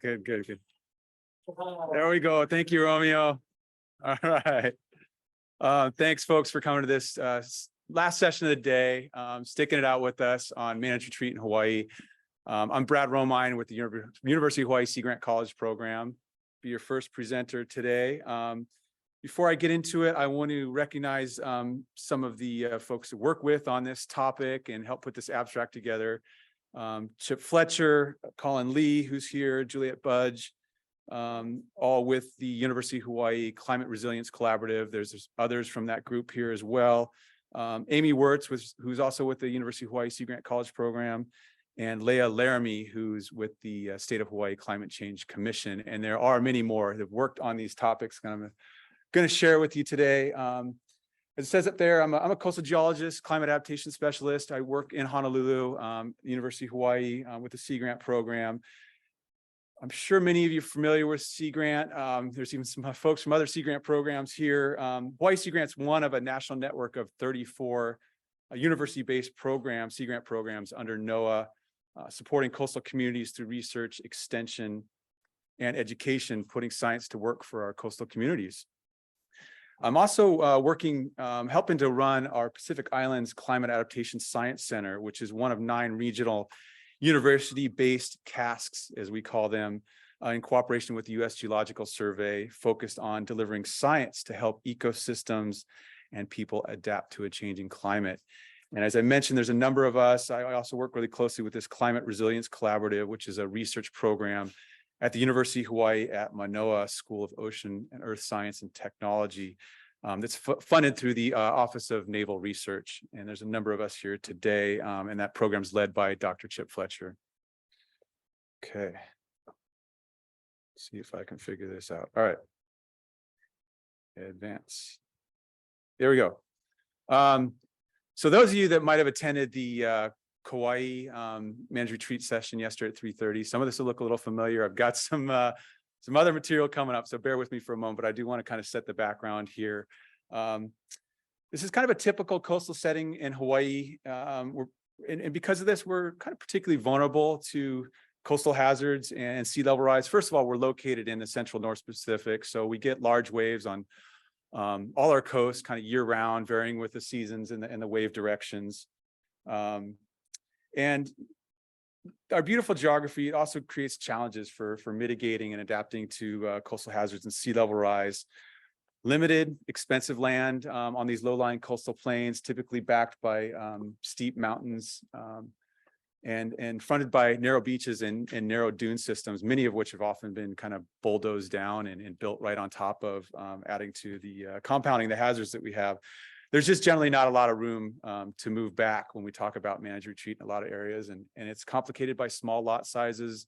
good. There we go. Thank you, Romeo. All right. Thanks, folks, for coming to this last session of the day, sticking it out with us on Managed Retreat in Hawaii. I'm Brad Romine with the University of Hawaii Sea Grant College program. Be your first presenter today. Before I get into it, I want to recognize some of the folks that work with on this topic and help put this abstract together. Chip Fletcher, Colin Lee, who's here, Juliette, Budge, all with the University of Hawaii Climate Resilience Collaborative. There's others from that group here as well. Amy Wirts, who's also with the University of Hawaii Sea Grant College program, and Leah Laramie, who's with the State of Hawaii Climate Change Commission. And there are many more that have worked on these topics. I'm going to share with you today. As it says up there, I'm a coastal geologist, climate adaptation specialist. I work in Honolulu, University of Hawaii, with the Sea Grant program. I'm sure many of you are familiar with Sea Grant. There's even some folks from other Sea Grant programs here. Hawaii Sea Grant's one of a national network of 34 university-based programs, Sea Grant programs under NOAA, supporting coastal communities through research, extension, and education, putting science to work for our coastal communities. I'm also helping to run our Pacific Islands Climate Adaptation Science Center, which is one of 9 regional university-based CASCs, as we call them, in cooperation with the U.S. Geological Survey, focused on delivering science to help ecosystems and people adapt to a changing climate. And as I mentioned, there's a number of us. I also work really closely with this Climate Resilience Collaborative, which is a research program at the University of Hawaii at Mānoa School of Ocean and Earth Science and Technology, that's funded through the Office of Naval Research. And there's a number of us here today, and that program's led by Dr. Chip Fletcher. Okay. Let's see if I can figure this out. All right. Advance. There we go. So those of you that might have attended the Kauai Managed Retreat session yesterday at 3:30. Some of this will look a little familiar. I've got some other material coming up, so bear with me for a moment, but I do want to kind of set the background here. This is kind of a typical coastal setting in Hawaii. And because of this, we're kind of particularly vulnerable to coastal hazards and sea level rise. First of all, we're located in the central North Pacific, so we get large waves on all our coasts kind of year round, varying with the seasons and the wave directions. And our beautiful geography also creates challenges for mitigating and adapting to coastal hazards and sea level rise. Limited, expensive land on these low-lying coastal plains, typically backed by steep mountains and fronted by narrow beaches and narrow dune systems, many of which have often been kind of bulldozed down and built right on top of, adding to the compounding the hazards that we have. There's just generally not a lot of room to move back when we talk about managed retreat in a lot of areas, and it's complicated by small lot sizes,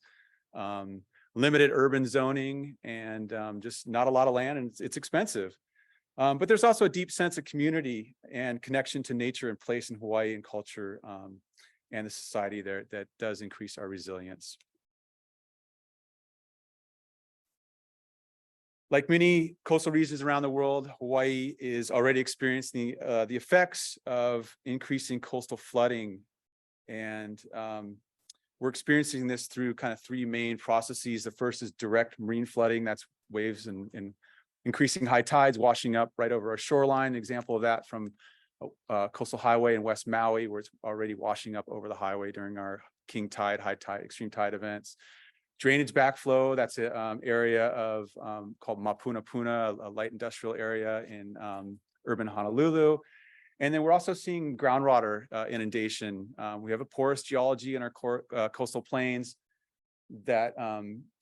limited urban zoning, and just not a lot of land, and it's expensive. But there's also a deep sense of community and connection to nature and place in Hawaii and culture and the society there that does increase our resilience. Like many coastal regions around the world, Hawaii is already experiencing the effects of increasing coastal flooding. And we're experiencing this through kind of 3 main processes. The first is direct marine flooding. That's waves and increasing high tides washing up right over our shoreline. An example of that from Coastal Highway in West Maui, where it's already washing up over the highway during our king tide, high tide, extreme tide events. Drainage backflow, that's an area of called Mapunapuna, a light industrial area in urban Honolulu. And then we're also seeing groundwater inundation. We have a porous geology in our coastal plains that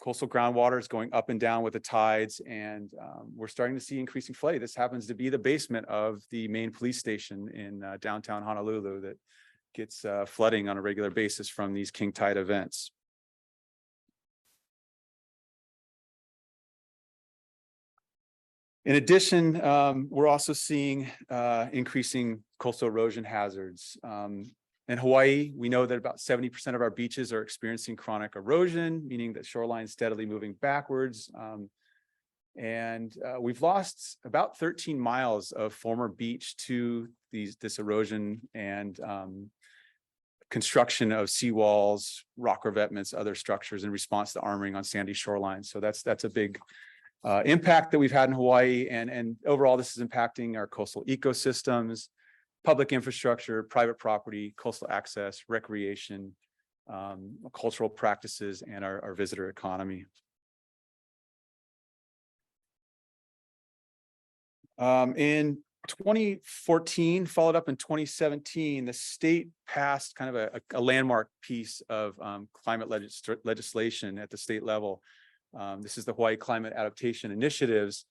coastal groundwater is going up and down with the tides, and we're starting to see increasing flooding. This happens to be the basement of the main police station in downtown Honolulu that gets flooding on a regular basis from these king tide events. In addition, we're also seeing increasing coastal erosion hazards. In Hawaii, we know that about 70% of our beaches are experiencing chronic erosion, meaning that shoreline is steadily moving backwards. And we've lost about 13 miles of former beach to this erosion and construction of seawalls, rock revetments, other structures in response to armoring on sandy shorelines. So that's a big impact that we've had in Hawaii, and overall this is impacting our coastal ecosystems, public infrastructure, private property, coastal access, recreation, cultural practices, and our visitor economy. In 2014, followed up in 2017, the state passed kind of a landmark piece of climate legislation at the state level. This is the Hawaii Climate Adaptation Initiatives.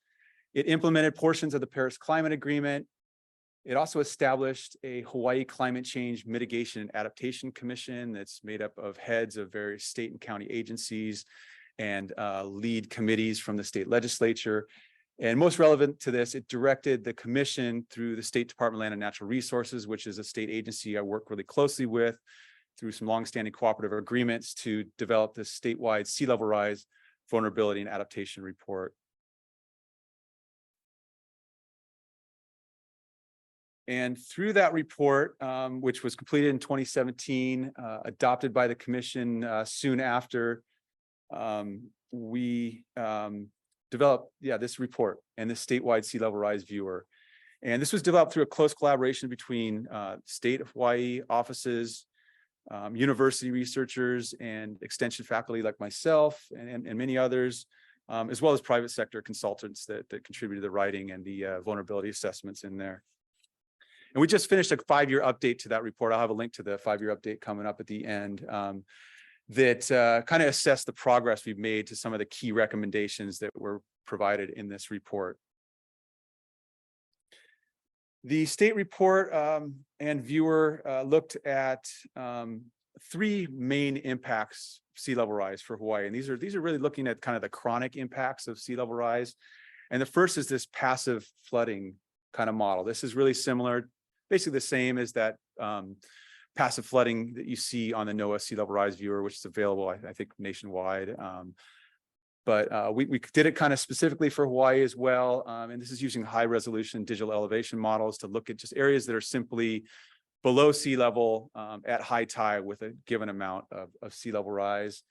It implemented portions of the Paris Climate Agreement. It also established a Hawaii Climate Change Mitigation and Adaptation Commission that's made up of heads of various state and county agencies and lead committees from the state legislature. And most relevant to this, it directed the commission through the State Department of Land and Natural Resources, which is a state agency I work really closely with through some longstanding cooperative agreements, to develop this statewide sea level rise vulnerability and adaptation report. And through that report, which was completed in 2017, adopted by the commission soon after, we developed this report and this statewide sea level rise viewer. And this was developed through a close collaboration between state of Hawaii offices, university researchers, and extension faculty like myself and many others, as well as private sector consultants that contributed to the writing and the vulnerability assessments in there. And we just finished a 5-year update to that report. I'll have a link to the 5-year update coming up at the end, that kind of assess the progress we've made to some of the key recommendations that were provided in this report. The state report and viewer looked at 3 main impacts of sea level rise for Hawaii. And these are really looking at kind of the chronic impacts of sea level rise. And the first is this passive flooding kind of model. This is really similar, basically the same as that passive flooding that you see on the NOAA sea level rise viewer, which is available, I think, nationwide. But we did it kind of specifically for Hawaii as well. And this is using high resolution digital elevation models to look at just areas that are simply below sea level at high tide with a given amount of sea level rise.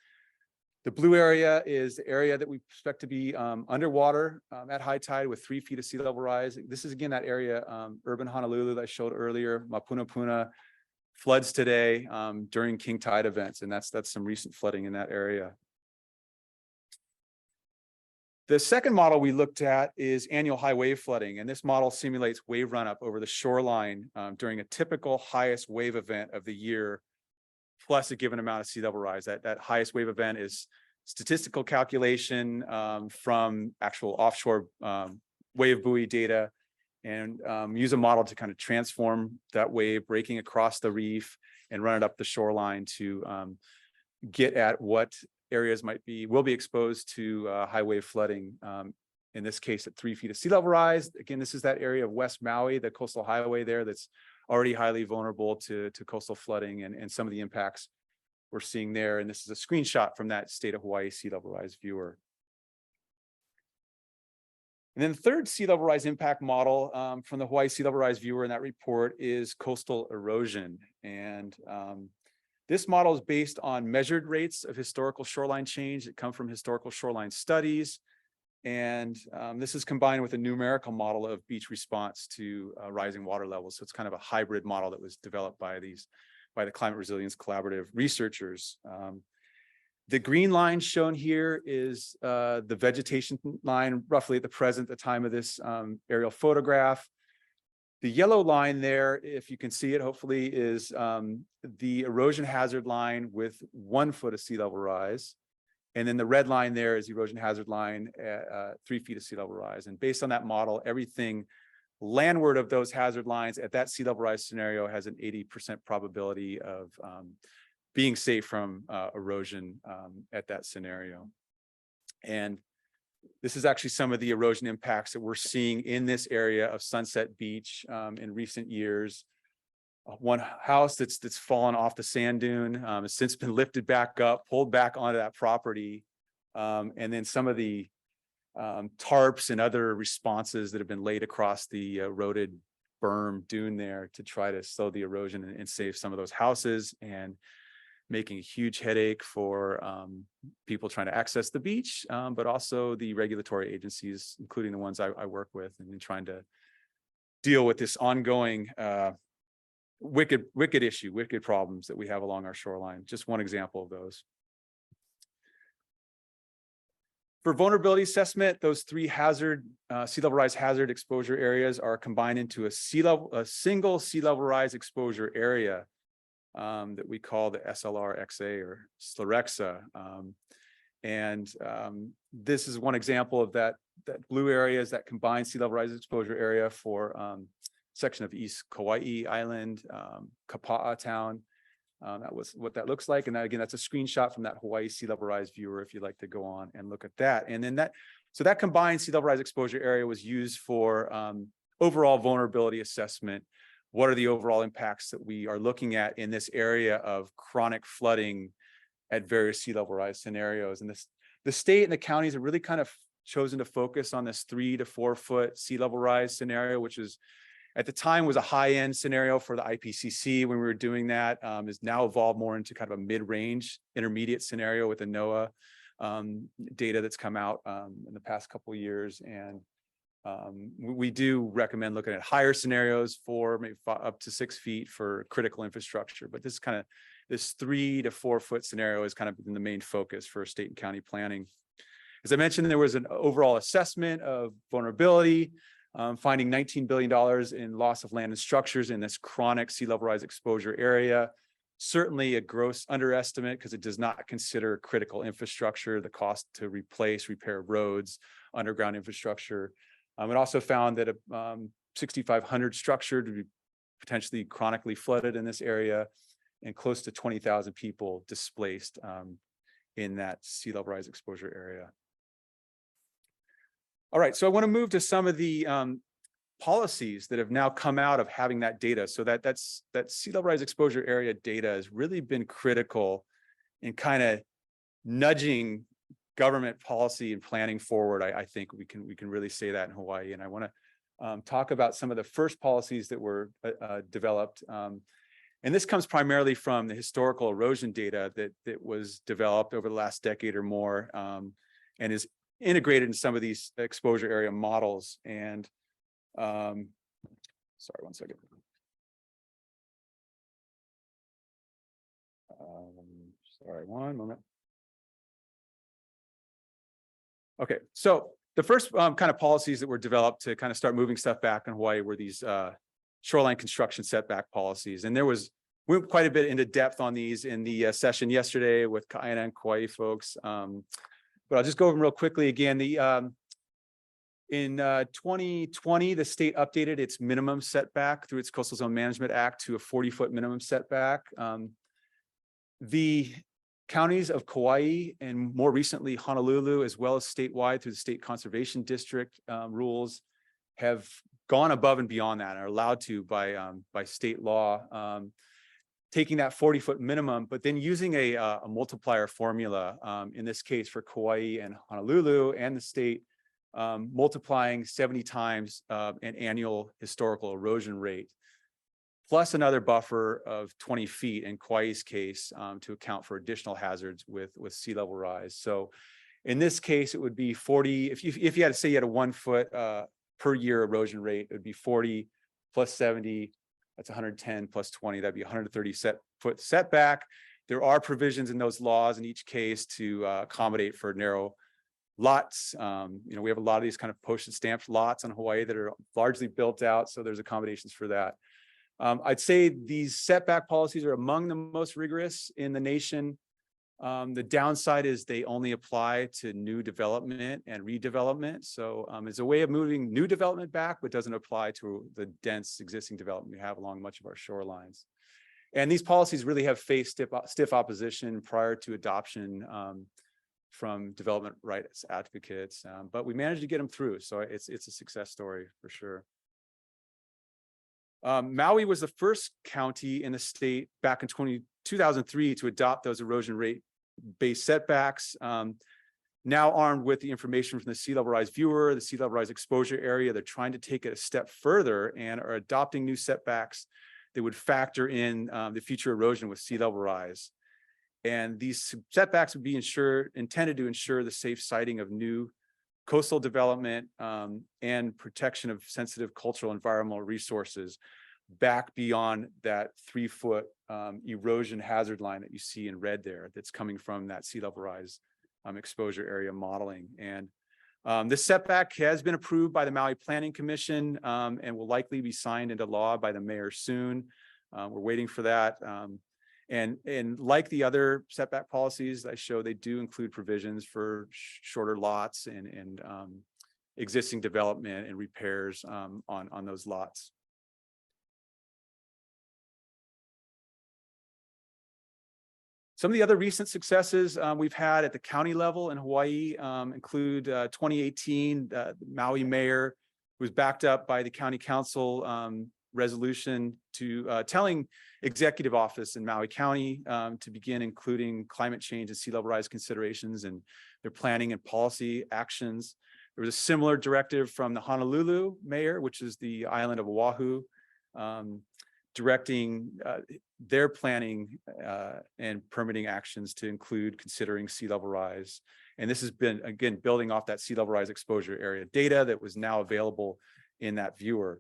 The blue area is the area that we expect to be underwater at high tide with 3 feet of sea level rise. This is, again, that area, urban Honolulu that I showed earlier, Mapunapuna, floods today during king tide events, and that's some recent flooding in that area. The second model we looked at is annual high wave flooding, and this model simulates wave run up over the shoreline during a typical highest wave event of the year, plus a given amount of sea level rise. That highest wave event is statistical calculation from actual offshore wave buoy data, and use a model to kind of transform that wave breaking across the reef and run it up the shoreline to get at what areas will be exposed to high wave flooding, in this case at 3 feet of sea level rise. Again, this is that area of West Maui, the coastal highway there, that's already highly vulnerable to coastal flooding and some of the impacts we're seeing there. And this is a screenshot from that state of Hawaii sea level rise viewer. And then the third sea level rise impact model from the Hawaii sea level rise viewer in that report is coastal erosion. And this model is based on measured rates of historical shoreline change that come from historical shoreline studies. And this is combined with a numerical model of beach response to rising water levels. So it's kind of a hybrid model that was developed by the Climate Resilience Collaborative researchers. The green line shown here is the vegetation line, roughly at the present, the time of this aerial photograph. The yellow line there, if you can see it, hopefully, is the erosion hazard line with 1 foot of sea level rise. And then the red line there is the erosion hazard line at 3 feet of sea level rise. And based on that model, everything landward of those hazard lines at that sea level rise scenario has an 80% probability of being safe from erosion at that scenario. And this is actually some of the erosion impacts that we're seeing in this area of Sunset Beach in recent years. One house that's fallen off the sand dune has since been lifted back up, pulled back onto that property. And then some of the tarps and other responses that have been laid across the eroded berm dune there to try to slow the erosion and save some of those houses, and making a huge headache for people trying to access the beach, but also the regulatory agencies, including the ones I work with, and trying to deal with this ongoing wicked problems that we have along our shoreline. Just one example of those. For vulnerability assessment, those three sea level rise hazard exposure areas are combined into a single sea level rise exposure area that we call the SLR-XA or SLREXA. This is one example of that blue area, is that combined sea level rise exposure area for section of East Kauai Island, Kapa'a town. That was what that looks like. And that, again, that's a screenshot from that Hawaii sea level rise viewer, if you'd like to go on and look at that. And then that combined sea level rise exposure area was used for overall vulnerability assessment. What are the overall impacts that we are looking at in this area of chronic flooding at various sea level rise scenarios? And the state and the counties have really kind of chosen to focus on this 3 to 4 foot sea level rise scenario, which is at the time was a high-end scenario for the IPCC when we were doing that, is now evolved more into kind of a mid-range intermediate scenario with the NOAA data that's come out in the past couple of years. And we do recommend looking at higher scenarios for maybe up to 6 feet for critical infrastructure. But this 3 to 4 foot scenario is kind of been the main focus for state and county planning. As I mentioned, there was an overall assessment of vulnerability, finding $19 billion in loss of land and structures in this chronic sea level rise exposure area. Certainly a gross underestimate because it does not consider critical infrastructure, the cost to repair roads, underground infrastructure. It also found that 6,500 structures would be potentially chronically flooded in this area, and close to 20,000 people displaced in that sea level rise exposure area. All right, so I want to move to some of the policies that have now come out of having that data. So that sea level rise exposure area data has really been critical in kind of nudging government policy and planning forward. I think we can really say that in Hawaii. And I want to talk about some of the first policies that were developed. And this comes primarily from the historical erosion data that was developed over the last decade or more, and is integrated in some of these exposure area models. And sorry, one second. Sorry, one moment. Okay, so the first kind of policies that were developed to kind of start moving stuff back in Hawaii were these shoreline construction setback policies. And we went quite a bit into depth on these in the session yesterday with Kaina and Kauai folks. But I'll just go over them real quickly again. In 2020, the state updated its minimum setback through its Coastal Zone Management Act to a 40-foot minimum setback. The counties of Kauai and more recently Honolulu, as well as statewide through the State Conservation District rules, have gone above and beyond that and are allowed to by state law. Taking that 40-foot minimum, but then using a multiplier formula, in this case for Kauai and Honolulu and the state, multiplying 70 times an annual historical erosion rate, plus another buffer of 20 feet in Kauai's case to account for additional hazards with sea level rise. So in this case, it would be 40, if you had to say you had a 1 foot per year erosion rate, it would be 40 plus 70. That's 110 plus 20, that'd be 130 foot setback. There are provisions in those laws in each case to accommodate for narrow lots. We have a lot of these kind of postage stamped lots in Hawaii that are largely built out, so there's accommodations for that. I'd say these setback policies are among the most rigorous in the nation. The downside is they only apply to new development and redevelopment. So it's a way of moving new development back, but doesn't apply to the dense existing development we have along much of our shorelines. And these policies really have faced stiff opposition prior to adoption from development rights advocates, but we managed to get them through. So it's a success story for sure. Maui was the first county in the state back in 2003 to adopt those erosion rate based setbacks. Now armed with the information from the sea level rise viewer, the sea level rise exposure area, they're trying to take it a step further and are adopting new setbacks that would factor in the future erosion with sea level rise. And these setbacks would be intended to ensure the safe siting of new coastal development and protection of sensitive cultural environmental resources back beyond that 3-foot erosion hazard line that you see in red there that's coming from that sea level rise exposure area modeling. And this setback has been approved by the Maui Planning Commission and will likely be signed into law by the mayor soon. We're waiting for that. And like the other setback policies I show, they do include provisions for shorter lots and existing development and repairs on those lots. Some of the other recent successes we've had at the county level in Hawaii include 2018, the Maui mayor was backed up by the county council resolution to telling executive office in Maui County to begin including climate change and sea level rise considerations in their planning and policy actions. There was a similar directive from the Honolulu mayor, which is the island of Oahu, directing their planning and permitting actions to include considering sea level rise. And this has been, again, building off that sea level rise exposure area data that was now available in that viewer.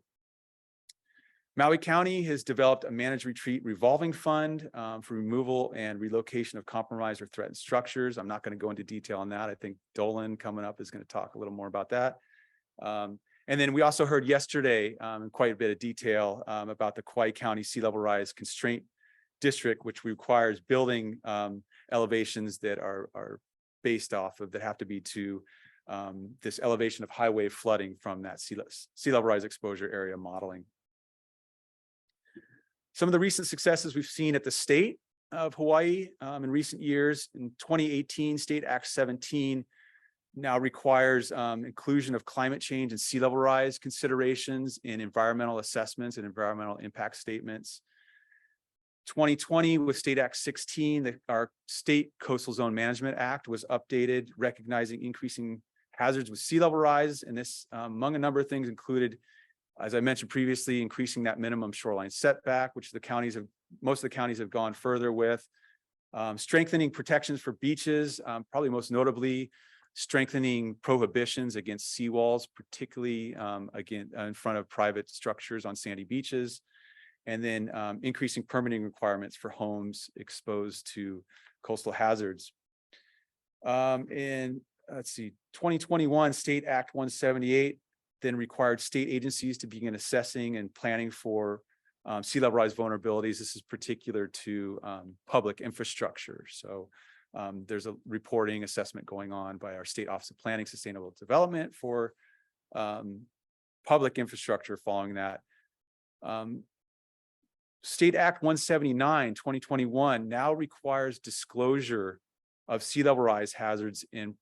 Maui County has developed a managed retreat revolving fund for removal and relocation of compromised or threatened structures. I'm not going to go into detail on that. I think Dolan coming up is going to talk a little more about that. And then we also heard yesterday in quite a bit of detail about the Kauai County Sea Level Rise Constraint District, which requires building elevations that are based off of, that have to be to this elevation of high wave flooding from that sea level rise exposure area modeling. Some of the recent successes we've seen at the state of Hawaii in recent years. In 2018, State Act 17 now requires inclusion of climate change and sea level rise considerations in environmental assessments and environmental impact statements. 2020 with State Act 16, our State Coastal Zone Management Act was updated, recognizing increasing hazards with sea level rise. And this, among a number of things, included, as I mentioned previously, increasing that minimum shoreline setback, which most of the counties have gone further with, strengthening protections for beaches, probably most notably strengthening prohibitions against seawalls, particularly again in front of private structures on sandy beaches, and then increasing permitting requirements for homes exposed to coastal hazards. And let's see, 2021 State Act 178 then required state agencies to begin assessing and planning for sea level rise vulnerabilities. This is particular to public infrastructure. So there's a reporting assessment going on by our State Office of Planning Sustainable Development for public infrastructure following that. State Act 179, 2021 now requires disclosure of sea level rise hazards in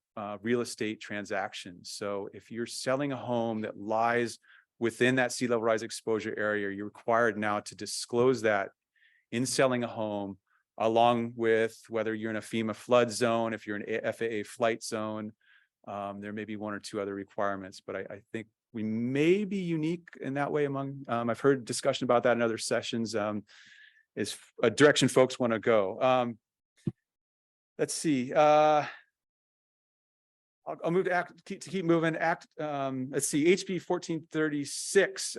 real estate transactions. So if you're selling a home that lies within that sea level rise exposure area, you're required now to disclose that in selling a home, along with whether you're in a FEMA flood zone, if you're in an FAA flight zone. There may be one or two other requirements, but I think we may be unique in that way among, I've heard discussion about that in other sessions, is a direction folks want to go. Let's see. I'll move to act, to keep moving. Act, let's see, HB 1436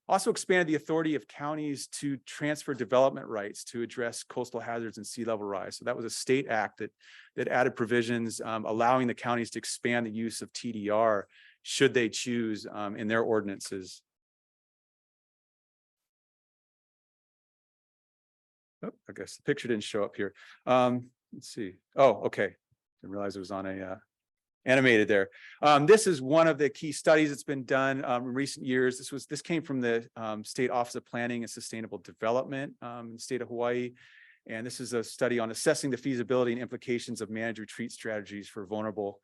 also expanded the authority of counties to transfer development rights to address coastal hazards and sea level rise. So that was a state act that added provisions allowing the counties to expand the use of TDR should they choose in their ordinances. Oh, I guess the picture didn't show up here. Let's see. Oh, okay. Didn't realize it was on a animated there. This is one of the key studies that's been done in recent years. This came from the State Office of Planning and Sustainable Development in the state of Hawaii. And this is a study on assessing the feasibility and implications of managed retreat strategies for vulnerable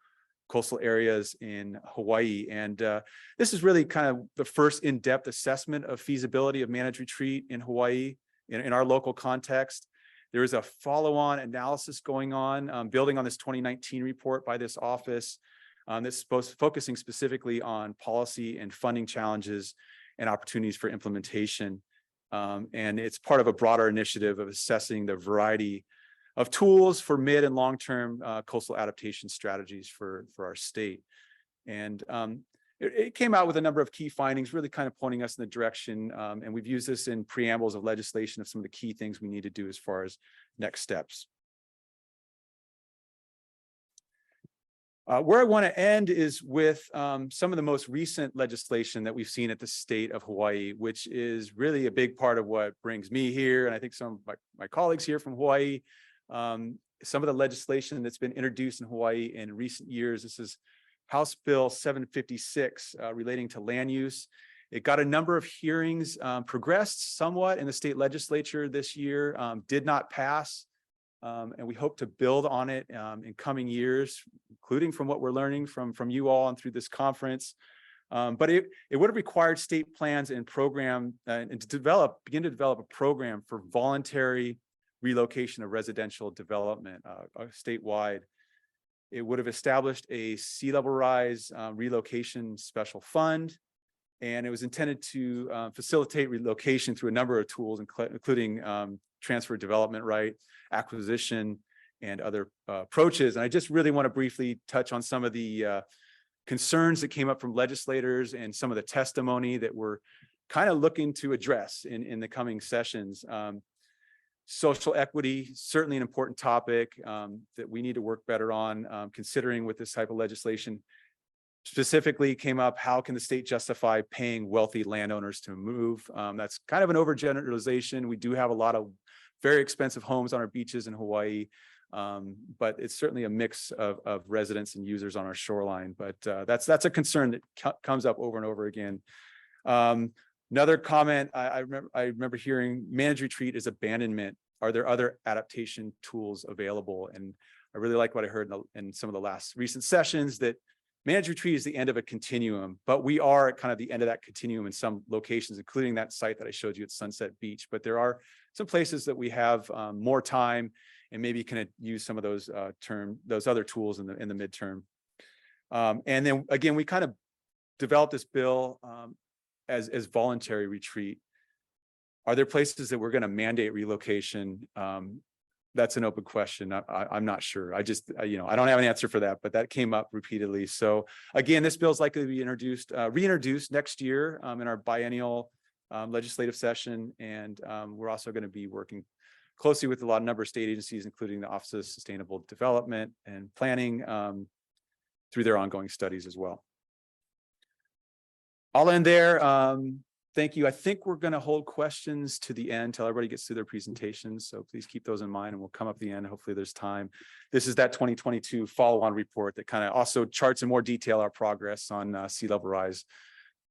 coastal areas in Hawaii. And this is really kind of the first in-depth assessment of feasibility of managed retreat in Hawaii in our local context. There is a follow-on analysis going on, building on this 2019 report by this office. This is focusing specifically on policy and funding challenges and opportunities for implementation. And it's part of a broader initiative of assessing the variety of tools for mid and long-term coastal adaptation strategies for our state. And it came out with a number of key findings, really kind of pointing us in the direction, and we've used this in preambles of legislation of some of the key things we need to do as far as next steps. Where I want to end is with some of the most recent legislation that we've seen at the state of Hawaii, which is really a big part of what brings me here, and I think some of my colleagues here from Hawaii. Some of the legislation that's been introduced in Hawaii in recent years. This is House Bill 756 relating to land use. It got a number of hearings, progressed somewhat in the state legislature this year, did not pass. And we hope to build on it in coming years, including from what we're learning from you all and through this conference. But it would have required state plans and program and to begin to develop a program for voluntary relocation of residential development statewide. It would have established a sea level rise relocation special fund, and it was intended to facilitate relocation through a number of tools, including transfer development right, acquisition, and other approaches. And I just really want to briefly touch on some of the concerns that came up from legislators and some of the testimony that we're kind of looking to address in the coming sessions. Social equity, certainly an important topic that we need to work better on, considering with this type of legislation. Specifically came up, how can the state justify paying wealthy landowners to move? That's kind of an overgeneralization. We do have a lot of very expensive homes on our beaches in Hawaii, but it's certainly a mix of residents and users on our shoreline. But that's a concern that comes up over and over again. Another comment I remember hearing: managed retreat is abandonment. Are there other adaptation tools available? And I really like what I heard in some of the last recent sessions, that managed retreat is the end of a continuum, but we are at kind of the end of that continuum in some locations, including that site that I showed you at Sunset Beach. But there are some places that we have more time and maybe can use some of those other tools in the midterm. And then again, we kind of developed this bill as voluntary retreat. Are there places that we're going to mandate relocation? That's an open question. I'm not sure. I don't have an answer for that, but that came up repeatedly. So again, this bill is likely to be reintroduced next year in our biennial legislative session. And we're also going to be working closely with a number of state agencies, including the Office of Sustainable Development and Planning, through their ongoing studies as well. I'll end there. Thank you. I think we're going to hold questions to the end till everybody gets through their presentations. So please keep those in mind, and we'll come up at the end. Hopefully there's time. This is that 2022 follow-on report that kind of also charts in more detail our progress on sea level rise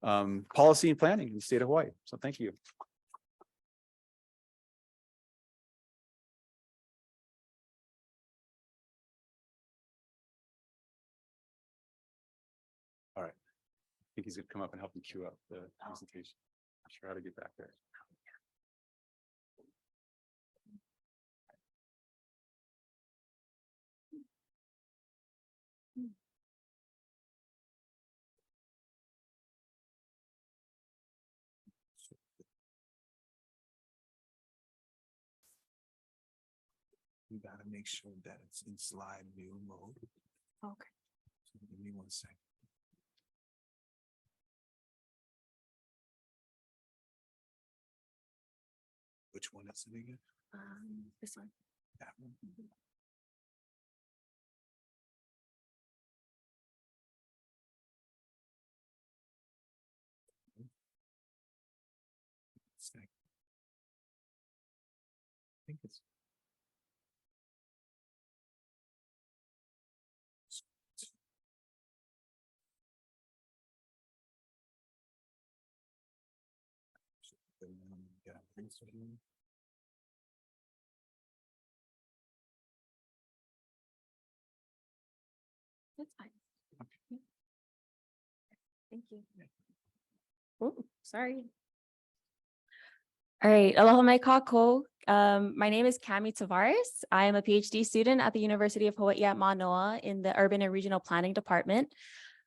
policy and planning in the state of Hawaii. So thank you. All right. I think he's going to come up and help me queue up the presentation. Not sure how to get back there. You gotta make sure that it's in slide view mode. Okay. So give me 1 second. Which one is it again? This one. That one. I think it's. That's fine. Okay. Thank you. Oh, sorry. All right, aloha mai kākou. My name is Cami Tavares. I am a PhD student at the University of Hawaiʻi at Mānoa in the Urban and Regional Planning Department.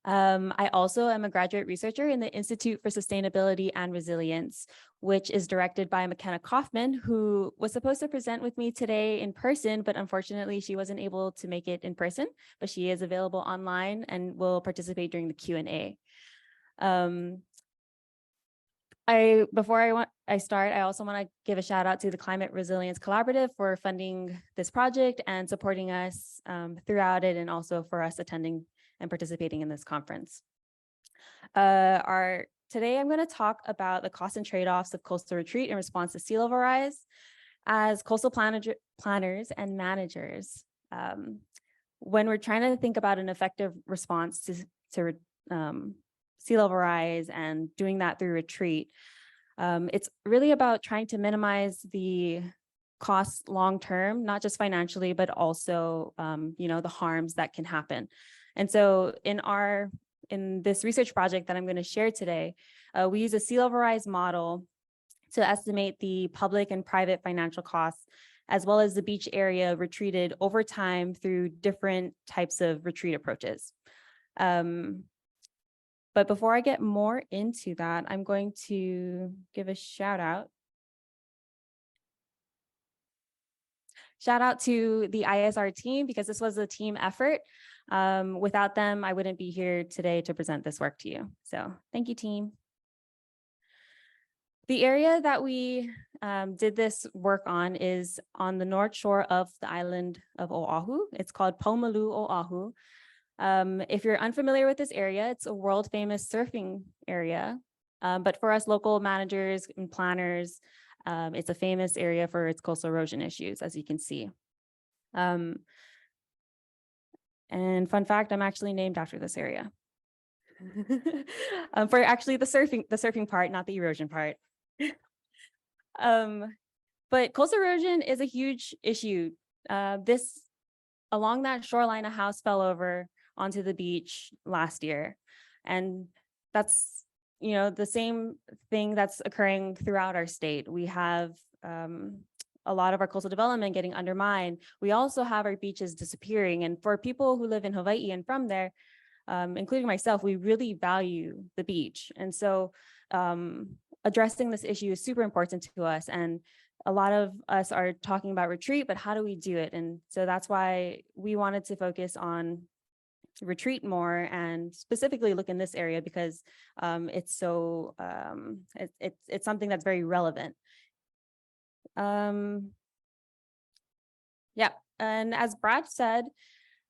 I also am a graduate researcher in the Institute for Sustainability and Resilience, which is directed by McKenna Kaufman, who was supposed to present with me today in person, but unfortunately she wasn't able to make it in person, but she is available online and will participate during the Q&A. Before I start, I also want to give a shout out to the Climate Resilience Collaborative for funding this project and supporting us throughout it, and also for us attending and participating in this conference. Today I'm going to talk about the costs and trade-offs of coastal retreat in response to sea level rise. As coastal planners and managers, when we're trying to think about an effective response to sea level rise and doing that through retreat, it's really about trying to minimize the costs long-term, not just financially, but also the harms that can happen. And so in this research project that I'm going to share today, we use a sea level rise model to estimate the public and private financial costs, as well as the beach area retreated over time through different types of retreat approaches. But before I get more into that, I'm going to give a shout out to the ISR team, because this was a team effort. Without them, I wouldn't be here today to present this work to you. So thank you, team. The area that we did this work on is on the north shore of the island of Oahu. It's called Paumalu, Oahu. If you're unfamiliar with this area, it's a world famous surfing area. But for us local managers and planners, it's a famous area for its coastal erosion issues, as you can see. And fun fact, I'm actually named after this area. For actually the surfing part, not the erosion part. But coastal erosion is a huge issue. Along that shoreline, a house fell over onto the beach last year. And that's, the same thing that's occurring throughout our state. We have a lot of our coastal development getting undermined. We also have our beaches disappearing. And for people who live in Hawaiʻi and from there, including myself, we really value the beach. And so addressing this issue is super important to us. And a lot of us are talking about retreat, but how do we do it? And so that's why we wanted to focus on retreat more, and specifically look in this area because it's so it's something that's very relevant. Yeah, and as Brad said,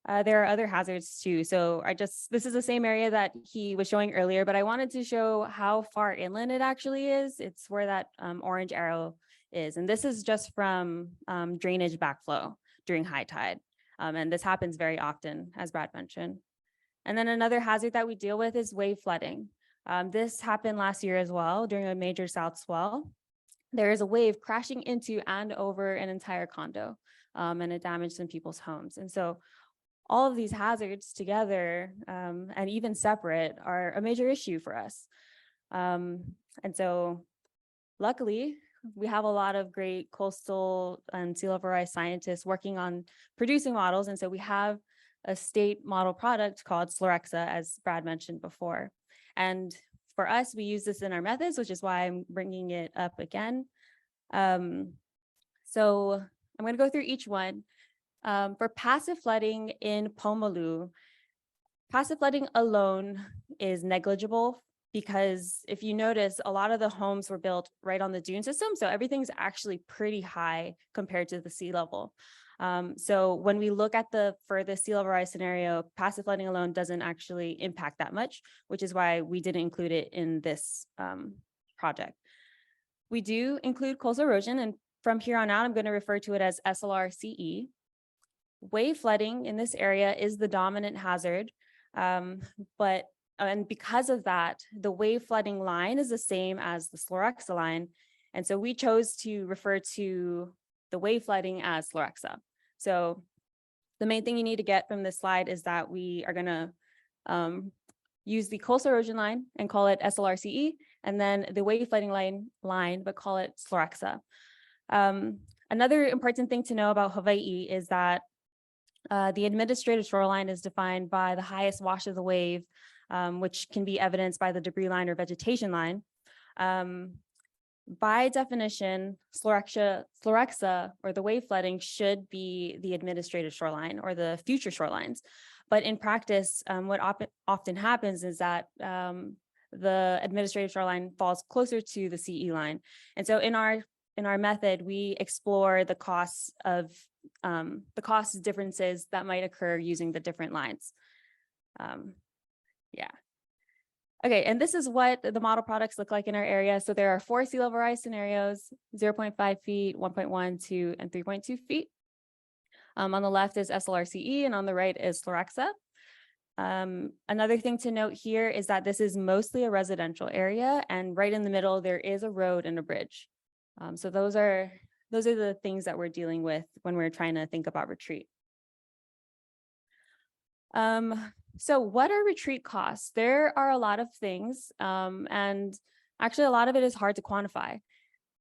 there are other hazards too. So this is the same area that he was showing earlier, but I wanted to show how far inland it actually is. It's where that orange arrow is. And this is just from drainage backflow during high tide. And this happens very often, as Brad mentioned. And then another hazard that we deal with is wave flooding. This happened last year as well during a major south swell. There is a wave crashing into and over an entire condo, and it damaged some people's homes. And so all of these hazards together, and even separate, are a major issue for us. And so luckily, we have a lot of great coastal and sea level rise scientists working on producing models. And so we have a state model product called Slorexa, as Brad mentioned before. And for us, we use this in our methods, which is why I'm bringing it up again. So I'm going to go through each one. For passive flooding in Paumalu, passive flooding alone is negligible, because if you notice, a lot of the homes were built right on the dune system. So everything's actually pretty high compared to the sea level. So when we look at the furthest sea level rise scenario, passive flooding alone doesn't actually impact that much, which is why we didn't include it in this project. We do include coastal erosion, and from here on out, I'm going to refer to it as SLRCE. Wave flooding in this area is the dominant hazard, and because of that, the wave flooding line is the same as the Slorexa line. And so we chose to refer to the wave flooding as Slorexa. So the main thing you need to get from this slide is that we are going to use the coastal erosion line and call it SLRCE, and then the wave flooding line, but call it Slorexa. Another important thing to know about Hawaii is that the administrative shoreline is defined by the highest wash of the wave, which can be evidenced by the debris line or vegetation line. By definition, Slorexa or the wave flooding should be the administrative shoreline or the future shorelines. But in practice, what often happens is that the administrative shoreline falls closer to the CE line. And so in our method, we explore the cost differences that might occur using the different lines. Yeah. Okay, and this is what the model products look like in our area. So there are 4 sea level rise scenarios: 0.5 feet, 1.1, 2, and 3.2 feet. On the left is SLRCE, and on the right is Slorexa. Another thing to note here is that this is mostly a residential area, and right in the middle there is a road and a bridge. So those are the things that we're dealing with when we're trying to think about retreat. So what are retreat costs? There are a lot of things, and actually a lot of it is hard to quantify.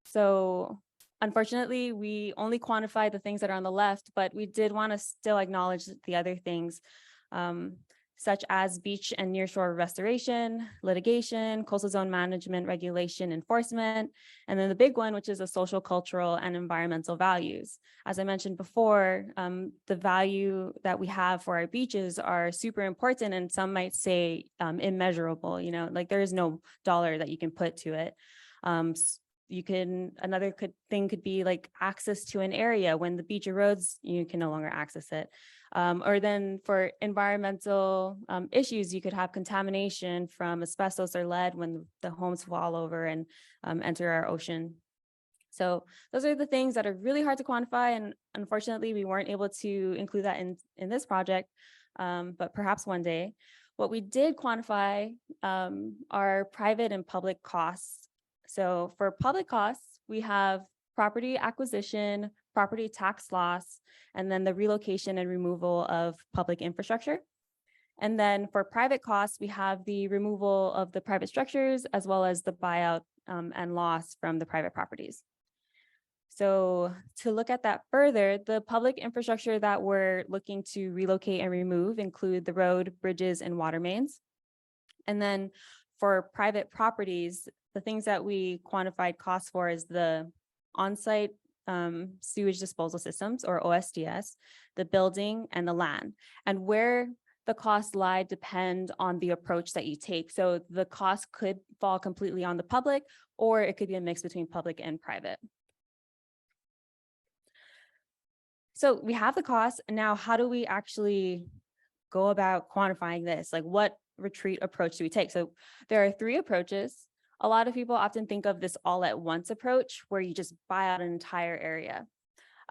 So unfortunately, we only quantify the things that are on the left, but we did want to still acknowledge the other things, such as beach and nearshore restoration, litigation, coastal zone management, regulation, enforcement, and then the big one, which is the social, cultural, and environmental values. As I mentioned before, the value that we have for our beaches are super important, and some might say immeasurable, like there is no dollar that you can put to it. Another thing could be like access to an area. When the beach erodes, you can no longer access it. Or then for environmental issues, you could have contamination from asbestos or lead when the homes fall over and enter our ocean. So those are the things that are really hard to quantify, and unfortunately we weren't able to include that in this project, but perhaps one day. What we did quantify are private and public costs. So for public costs, we have property acquisition, property tax loss, and then the relocation and removal of public infrastructure. And then for private costs, we have the removal of the private structures as well as the buyout and loss from the private properties. So to look at that further, the public infrastructure that we're looking to relocate and remove include the road, bridges, and water mains. And then for private properties, the things that we quantified costs for is the on-site sewage disposal systems, or OSDS, the building, and the land. And where the costs lie depend on the approach that you take. So the cost could fall completely on the public, or it could be a mix between public and private. So we have the cost. Now, how do we actually go about quantifying this? Like, what retreat approach do we take? So there are 3 approaches. A lot of people often think of this all at once approach, where you just buy out an entire area.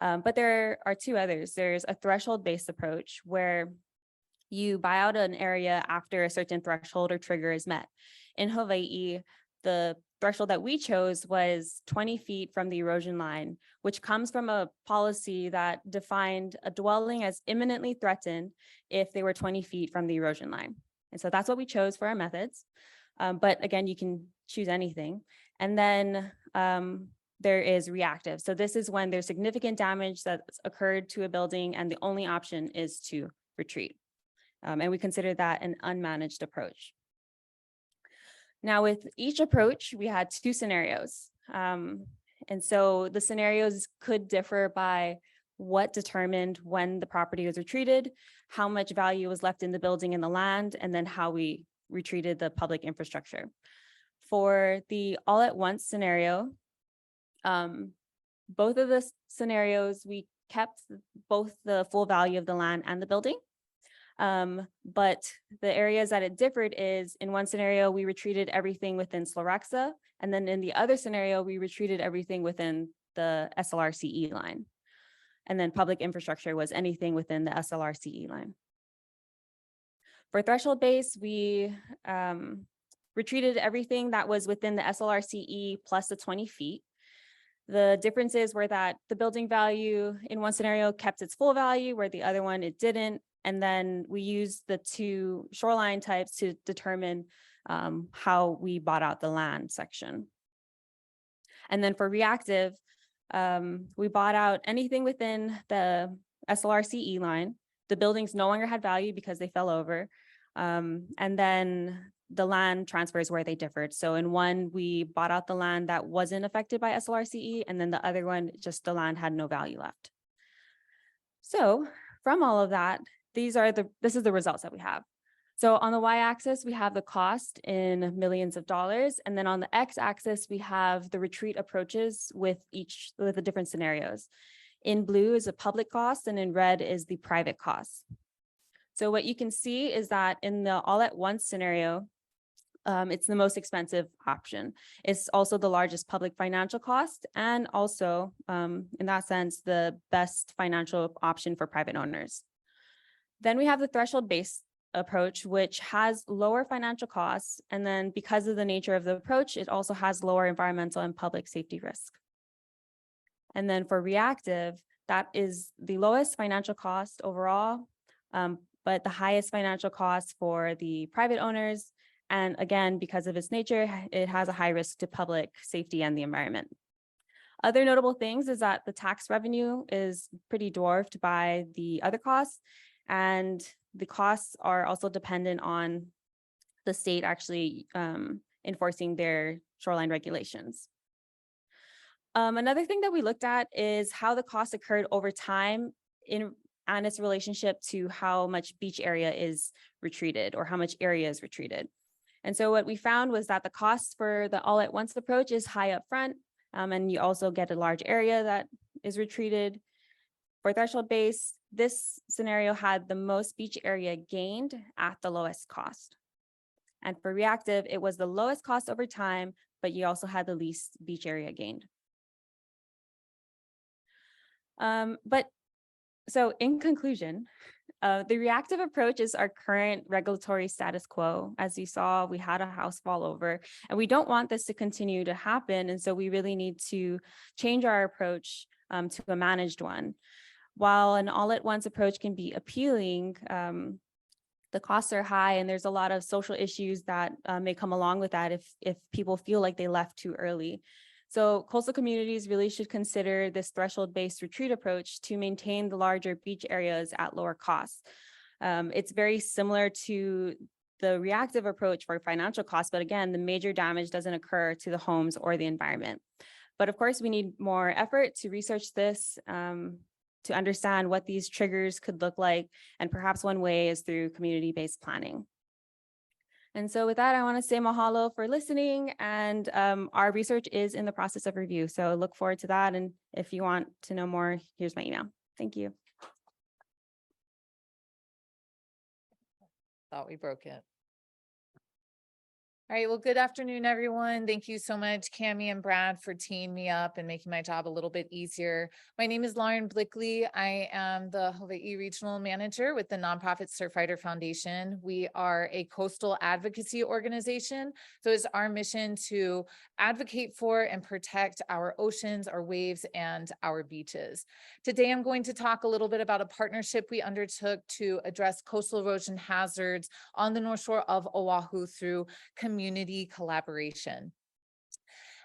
But there are 2 others. There's a threshold-based approach, where you buy out an area after a certain threshold or trigger is met. In Hawaii, the threshold that we chose was 20 feet from the erosion line, which comes from a policy that defined a dwelling as imminently threatened if they were 20 feet from the erosion line. And so that's what we chose for our methods. But again, you can choose anything. And then there is reactive. So this is when there's significant damage that's occurred to a building and the only option is to retreat. And we consider that an unmanaged approach. Now, with each approach, we had 2 scenarios. And so the scenarios could differ by what determined when the property was retreated, how much value was left in the building and the land, and then how we retreated the public infrastructure. For the all at once scenario, both of the scenarios, we kept both the full value of the land and the building. But the areas that it differed is, in one scenario, we retreated everything within Slorexa, and then in the other scenario, we retreated everything within the SLRCE line. And then public infrastructure was anything within the SLRCE line. For threshold base, we retreated everything that was within the SLRCE plus the 20 feet. The differences were that the building value in one scenario kept its full value, where the other one, it didn't. And then we used the 2 shoreline types to determine how we bought out the land section. And then for reactive, We bought out anything within the SLRCE line. The buildings no longer had value because they fell over. And then the land transfers where they differed. So in one, we bought out the land that wasn't affected by SLRCE, and then the other one, just the land had no value left. So from all of that, this is the results that we have. So on the y-axis, we have the cost in millions of dollars. And then on the x-axis, we have the retreat approaches with the different scenarios. In blue is the public cost, and in red is the private cost. So what you can see is that in the all at once scenario, it's the most expensive option. It's also the largest public financial cost, and also in that sense, the best financial option for private owners. Then we have the threshold-based approach, which has lower financial costs. And then because of the nature of the approach, it also has lower environmental and public safety risk. And then for reactive, that is the lowest financial cost overall, but the highest financial cost for the private owners. And again, because of its nature, it has a high risk to public safety and the environment. Other notable things is that the tax revenue is pretty dwarfed by the other costs, and the costs are also dependent on the state actually enforcing their shoreline regulations. Another thing that we looked at is how the costs occurred over time and its relationship to how much beach area is retreated or how much area is retreated. And so what we found was that the cost for the all at once approach is high up front, and you also get a large area that is retreated. For threshold base, this scenario had the most beach area gained at the lowest cost. And for reactive, it was the lowest cost over time, but you also had the least beach area gained. So in conclusion, the reactive approach is our current regulatory status quo. As you saw, we had a house fall over, and we don't want this to continue to happen. And so we really need to change our approach to a managed one. While an all-at-once approach can be appealing, the costs are high, and there's a lot of social issues that may come along with that if people feel like they left too early. So coastal communities really should consider this threshold-based retreat approach to maintain the larger beach areas at lower costs. It's very similar to the reactive approach for financial costs, but again, the major damage doesn't occur to the homes or the environment. But of course, we need more effort to research this, to understand what these triggers could look like, and perhaps one way is through community-based planning. And so with that, I want to say mahalo for listening, and our research is in the process of review. So look forward to that. And if you want to know more, here's my email. Thank you. Thought we broke it. All right, well, good afternoon, everyone. Thank you so much, Cammie and Brad, for teeing me up and making my job a little bit easier. My name is Lauren Blickley. I am the Hawaiʻi Regional Manager with the nonprofit Surfrider Foundation. We are a coastal advocacy organization. So it's our mission to advocate for and protect our oceans, our waves, and our beaches. Today, I'm going to talk a little bit about a partnership we undertook to address coastal erosion hazards on the North Shore of Oahu through community collaboration.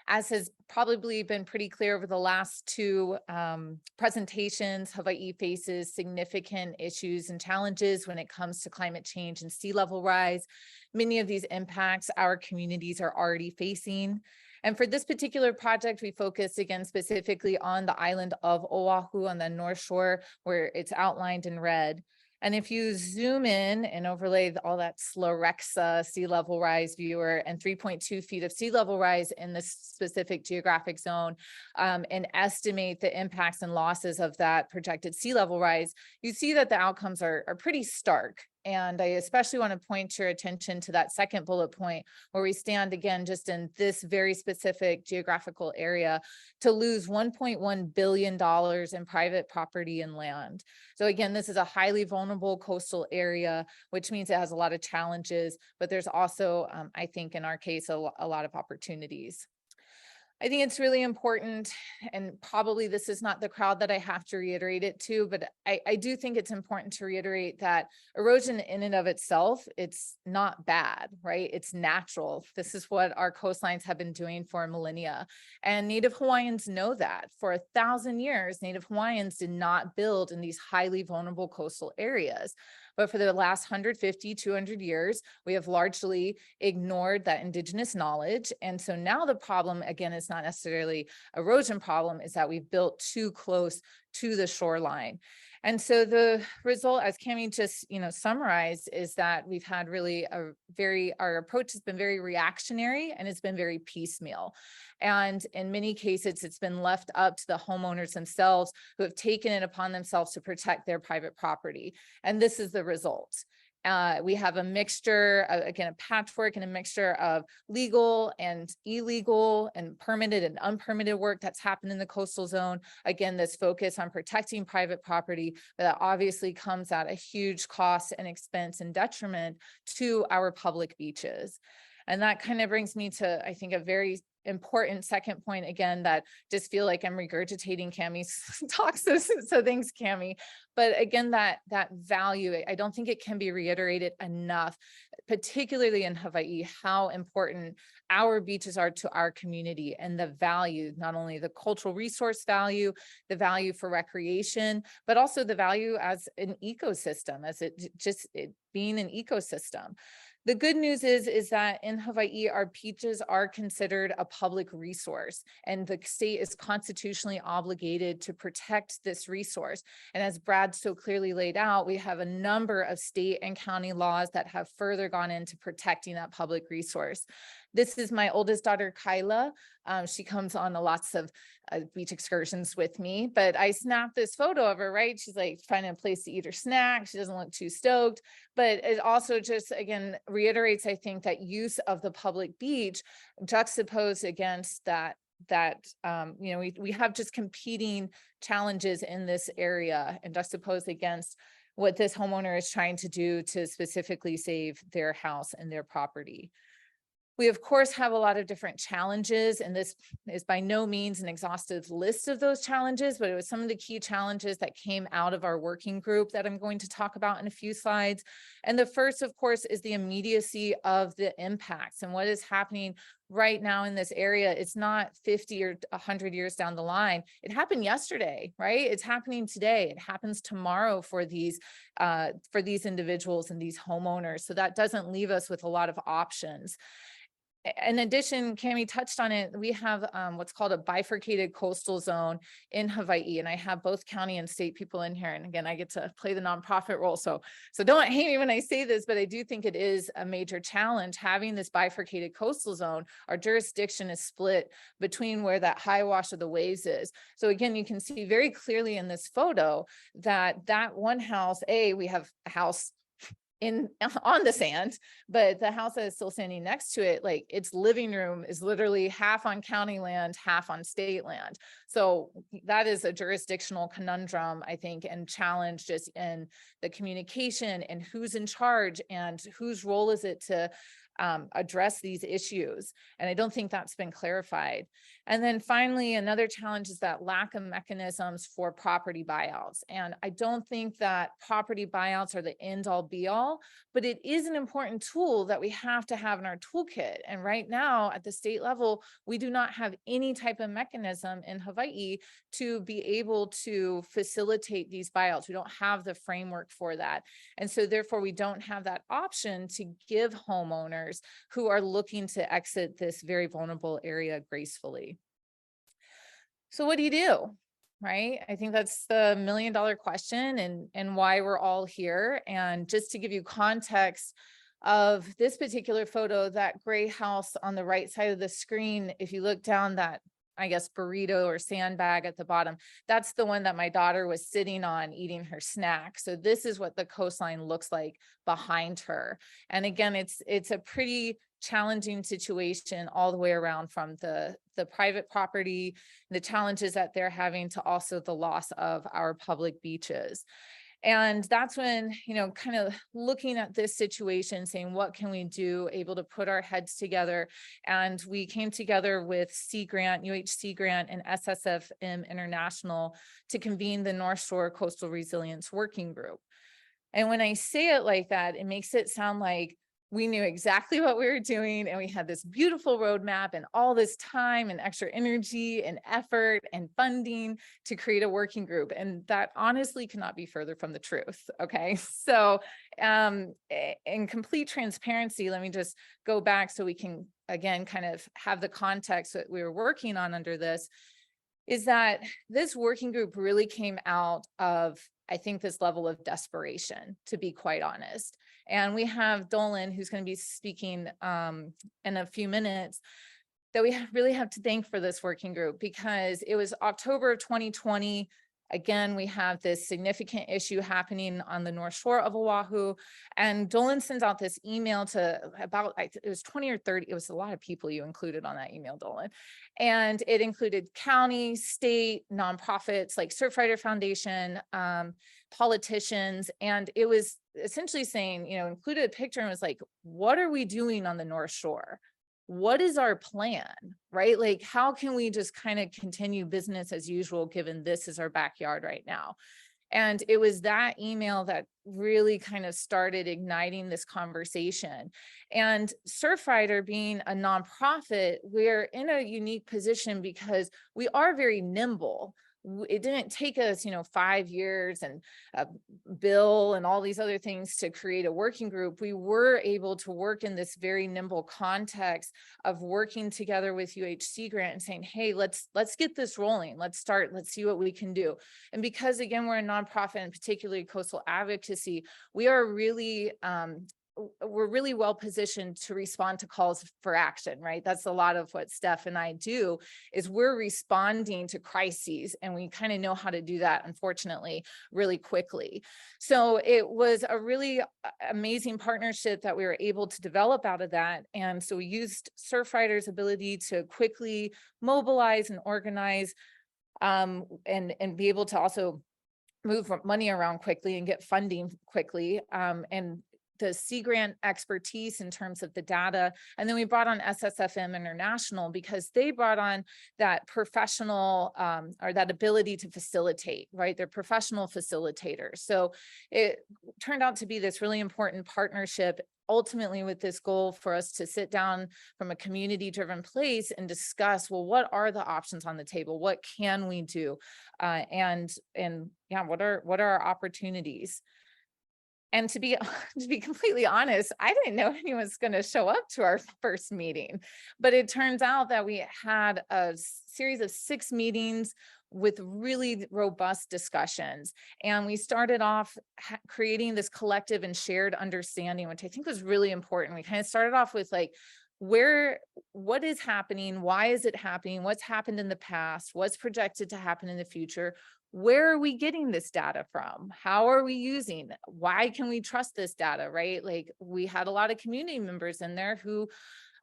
As has probably been pretty clear over the last two presentations, Hawaiʻi faces significant issues and challenges when it comes to climate change and sea level rise. Many of these impacts our communities are already facing. And for this particular project, we focus again specifically on the island of Oahu on the North Shore, where it's outlined in red. And if you zoom in and overlay all that Slerexa sea level rise viewer and 3.2 feet of sea level rise in this specific geographic zone, and estimate the impacts and losses of that projected sea level rise, you see that the outcomes are pretty stark. And I especially want to point your attention to that second bullet point, where we stand again just in this very specific geographical area to lose $1.1 billion in private property and land. So again, this is a highly vulnerable coastal area, which means it has a lot of challenges, but there's also, I think in our case, a lot of opportunities. I think it's really important, and probably this is not the crowd that I have to reiterate it to, but I do think it's important to reiterate that erosion in and of itself, it's not bad, right? It's natural. This is what our coastlines have been doing for millennia. And Native Hawaiians know that. For 1,000 years, Native Hawaiians did not build in these highly vulnerable coastal areas. But for the last 150, 200 years, we have largely ignored that indigenous knowledge. And so now the problem, again, is not necessarily erosion problem, is that we've built too close to the shoreline. And so the result, as Cami just, summarized, is that we've had really our approach has been very reactionary, and it's been very piecemeal. And in many cases, it's been left up to the homeowners themselves, who have taken it upon themselves to protect their private property. And this is the result. We have a mixture, again, a patchwork and a mixture of legal and illegal and permitted and unpermitted work that's happened in the coastal zone. Again, this focus on protecting private property, but that obviously comes at a huge cost and expense and detriment to our public beaches. And that kind of brings me to, I think, a very important second point, again, that just feel like I'm regurgitating Cami's talks. So thanks, Cami. But again, that value, I don't think it can be reiterated enough, particularly in Hawaii, how important our beaches are to our community, and the value, not only the cultural resource value, the value for recreation, but also the value as an ecosystem, as it being an ecosystem. The good news is that in Hawaii, our beaches are considered a public resource, and the state is constitutionally obligated to protect this resource. And as Brad so clearly laid out, we have a number of state and county laws that have further gone into protecting that public resource. This is my oldest daughter, Kyla. She comes on lots of beach excursions with me, but I snapped this photo of her, right? She's like finding a place to eat her snack. She doesn't look too stoked, but it also just, again, reiterates, I think, that use of the public beach juxtaposed against that we have just competing challenges in this area, and juxtaposed against what this homeowner is trying to do to specifically save their house and their property. We, of course, have a lot of different challenges, and this is by no means an exhaustive list of those challenges, but it was some of the key challenges that came out of our working group that I'm going to talk about in a few slides. And the first, of course, is the immediacy of the impacts and what is happening right now in this area. It's not 50 or 100 years down the line. It happened yesterday, right? It's happening today. It happens tomorrow for these individuals and these homeowners. So that doesn't leave us with a lot of options. In addition, Cami touched on it, we have what's called a bifurcated coastal zone in Hawaii, and I have both county and state people in here. And again, I get to play the nonprofit role. So don't hate me when I say this, but I do think it is a major challenge having this bifurcated coastal zone. Our jurisdiction is split between where that high wash of the waves is. So again, you can see very clearly in this photo that one house, we have a house on the sand, but the house that is still standing next to it, like its living room is literally half on county land, half on state land. So that is a jurisdictional conundrum, I think, and challenge just in the communication and who's in charge and whose role is it to address these issues. And I don't think that's been clarified. And then finally, another challenge is that lack of mechanisms for property buyouts. And I don't think that property buyouts are the end all be all, but it is an important tool that we have to have in our toolkit. And right now at the state level, we do not have any type of mechanism in Hawaii to be able to facilitate these buyouts. We don't have the framework for that. And so therefore we don't have that option to give homeowners who are looking to exit this very vulnerable area gracefully. So what do you do? Right? I think that's the $1 million question and why we're all here. And just to give you context of this particular photo, that gray house on the right side of the screen, if you look down that, I guess, burrito or sandbag at the bottom, that's the one that my daughter was sitting on eating her snack. So this is what the coastline looks like behind her. And again, it's a pretty challenging situation all the way around, from the private property, the challenges that they're having, to also the loss of our public beaches. And that's when, kind of looking at this situation, saying, what can we do, able to put our heads together. And we came together with Sea Grant, UHC Grant, and SSFM International to convene the North Shore Coastal Resilience Working Group. And when I say it like that, it makes it sound like we knew exactly what we were doing, and we had this beautiful roadmap and all this time and extra energy and effort and funding to create a working group. And that honestly cannot be further from the truth. Okay. So in complete transparency, let me just go back so we can, again, kind of have the context that we were working on under this, is that this working group really came out of, I think, this level of desperation, to be quite honest. And we have Dolan, who's going to be speaking in a few minutes, that we really have to thank for this working group, because it was October of 2020. Again, we have this significant issue happening on the North Shore of Oahu, and Dolan sends out this email to about, it was 20 or 30, it was a lot of people you included on that email, Dolan. And it included county, state, nonprofits like Surfrider Foundation, politicians. And it was essentially saying, included a picture and was like, what are we doing on the North Shore? What is our plan, right? Like, how can we just kind of continue business as usual, given this is our backyard right now? And it was that email that really kind of started igniting this conversation. And Surfrider, being a nonprofit, we're in a unique position because we are very nimble. It didn't take us, 5 years and a bill and all these other things to create a working group. We were able to work in this very nimble context of working together with UHC Grant and saying, hey, let's get this rolling. Let's see what we can do. And because, again, we're a nonprofit, and particularly coastal advocacy, we are really we're really well positioned to respond to calls for action, right? That's a lot of what Steph and I do, is we're responding to crises, and we kind of know how to do that, unfortunately, really quickly. So it was a really amazing partnership that we were able to develop out of that. And so we used Surfrider's ability to quickly mobilize and organize, and be able to also move money around quickly and get funding quickly, and the Sea Grant expertise in terms of the data. And then we brought on SSFM International, because they brought on that professional, or that ability to facilitate, right? They're professional facilitators. So it turned out to be this really important partnership, ultimately with this goal for us to sit down from a community-driven place and discuss, well, what are the options on the table? What can we do? And yeah, what are our opportunities? And to be completely honest, I didn't know anyone was going to show up to our first meeting, but it turns out that we had a series of 6 meetings with really robust discussions. And we started off creating this collective and shared understanding, which I think was really important. We kind of started off with like, what is happening? Why is it happening? What's happened in the past? What's projected to happen in the future? Where are we getting this data from? How are we using? Why can we trust this data, right? Like, we had a lot of community members in there who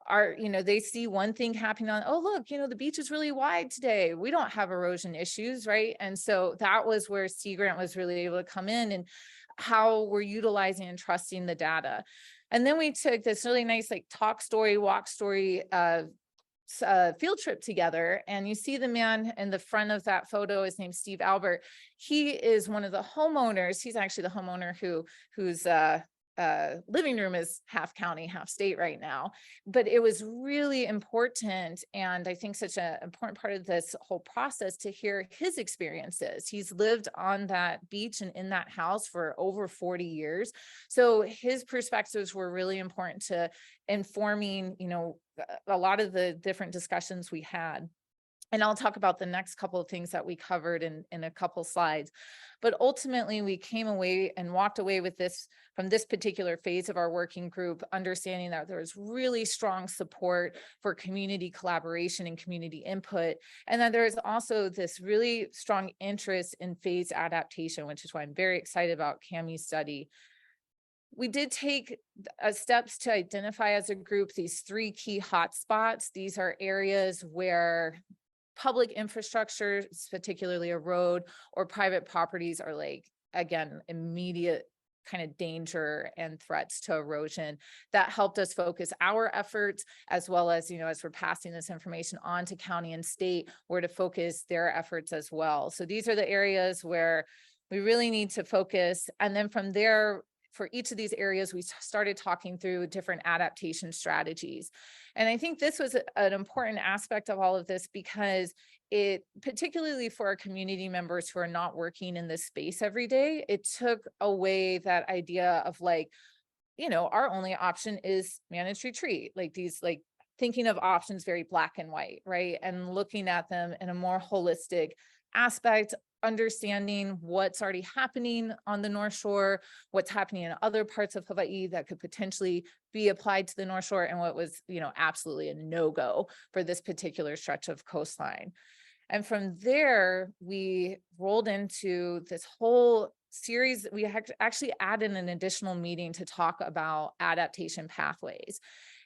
are, they see one thing happening on, oh, look, the beach is really wide today. We don't have erosion issues, right? And so that was where Sea Grant was really able to come in, and how we're utilizing and trusting the data. And then we took this really nice, like, talk story, walk story, field trip together. And you see the man in the front of that photo, his name's Steve Albert. He is one of the homeowners. He's actually the homeowner whose living room is half county, half state right now. But it was really important, and I think such an important part of this whole process, to hear his experiences. He's lived on that beach and in that house for over 40 years. So his perspectives were really important to informing, a lot of the different discussions we had. And I'll talk about the next couple of things that we covered in a couple slides. But ultimately, we came away and walked away with this, from this particular phase of our working group, understanding that there was really strong support for community collaboration and community input. And that there is also this really strong interest in phase adaptation, which is why I'm very excited about Cammie's study. We did take steps to identify as a group these 3 key hotspots. These are areas where public infrastructure, particularly a road, or private properties, are like again, immediate kind of danger and threats to erosion. That helped us focus our efforts, as well as, as we're passing this information on to county and state, where to focus their efforts as well. So these are the areas where we really need to focus. And then from there, for each of these areas, we started talking through different adaptation strategies. And I think this was an important aspect of all of this, because it, particularly for our community members who are not working in this space every day, it took away that idea of like, our only option is managed retreat, thinking of options very black and white, right? And looking at them in a more holistic aspect, understanding what's already happening on the North Shore, what's happening in other parts of Hawaii that could potentially be applied to the North Shore, and what was, absolutely a no-go for this particular stretch of coastline. And from there, we rolled into this whole series. We actually added an additional meeting to talk about adaptation pathways.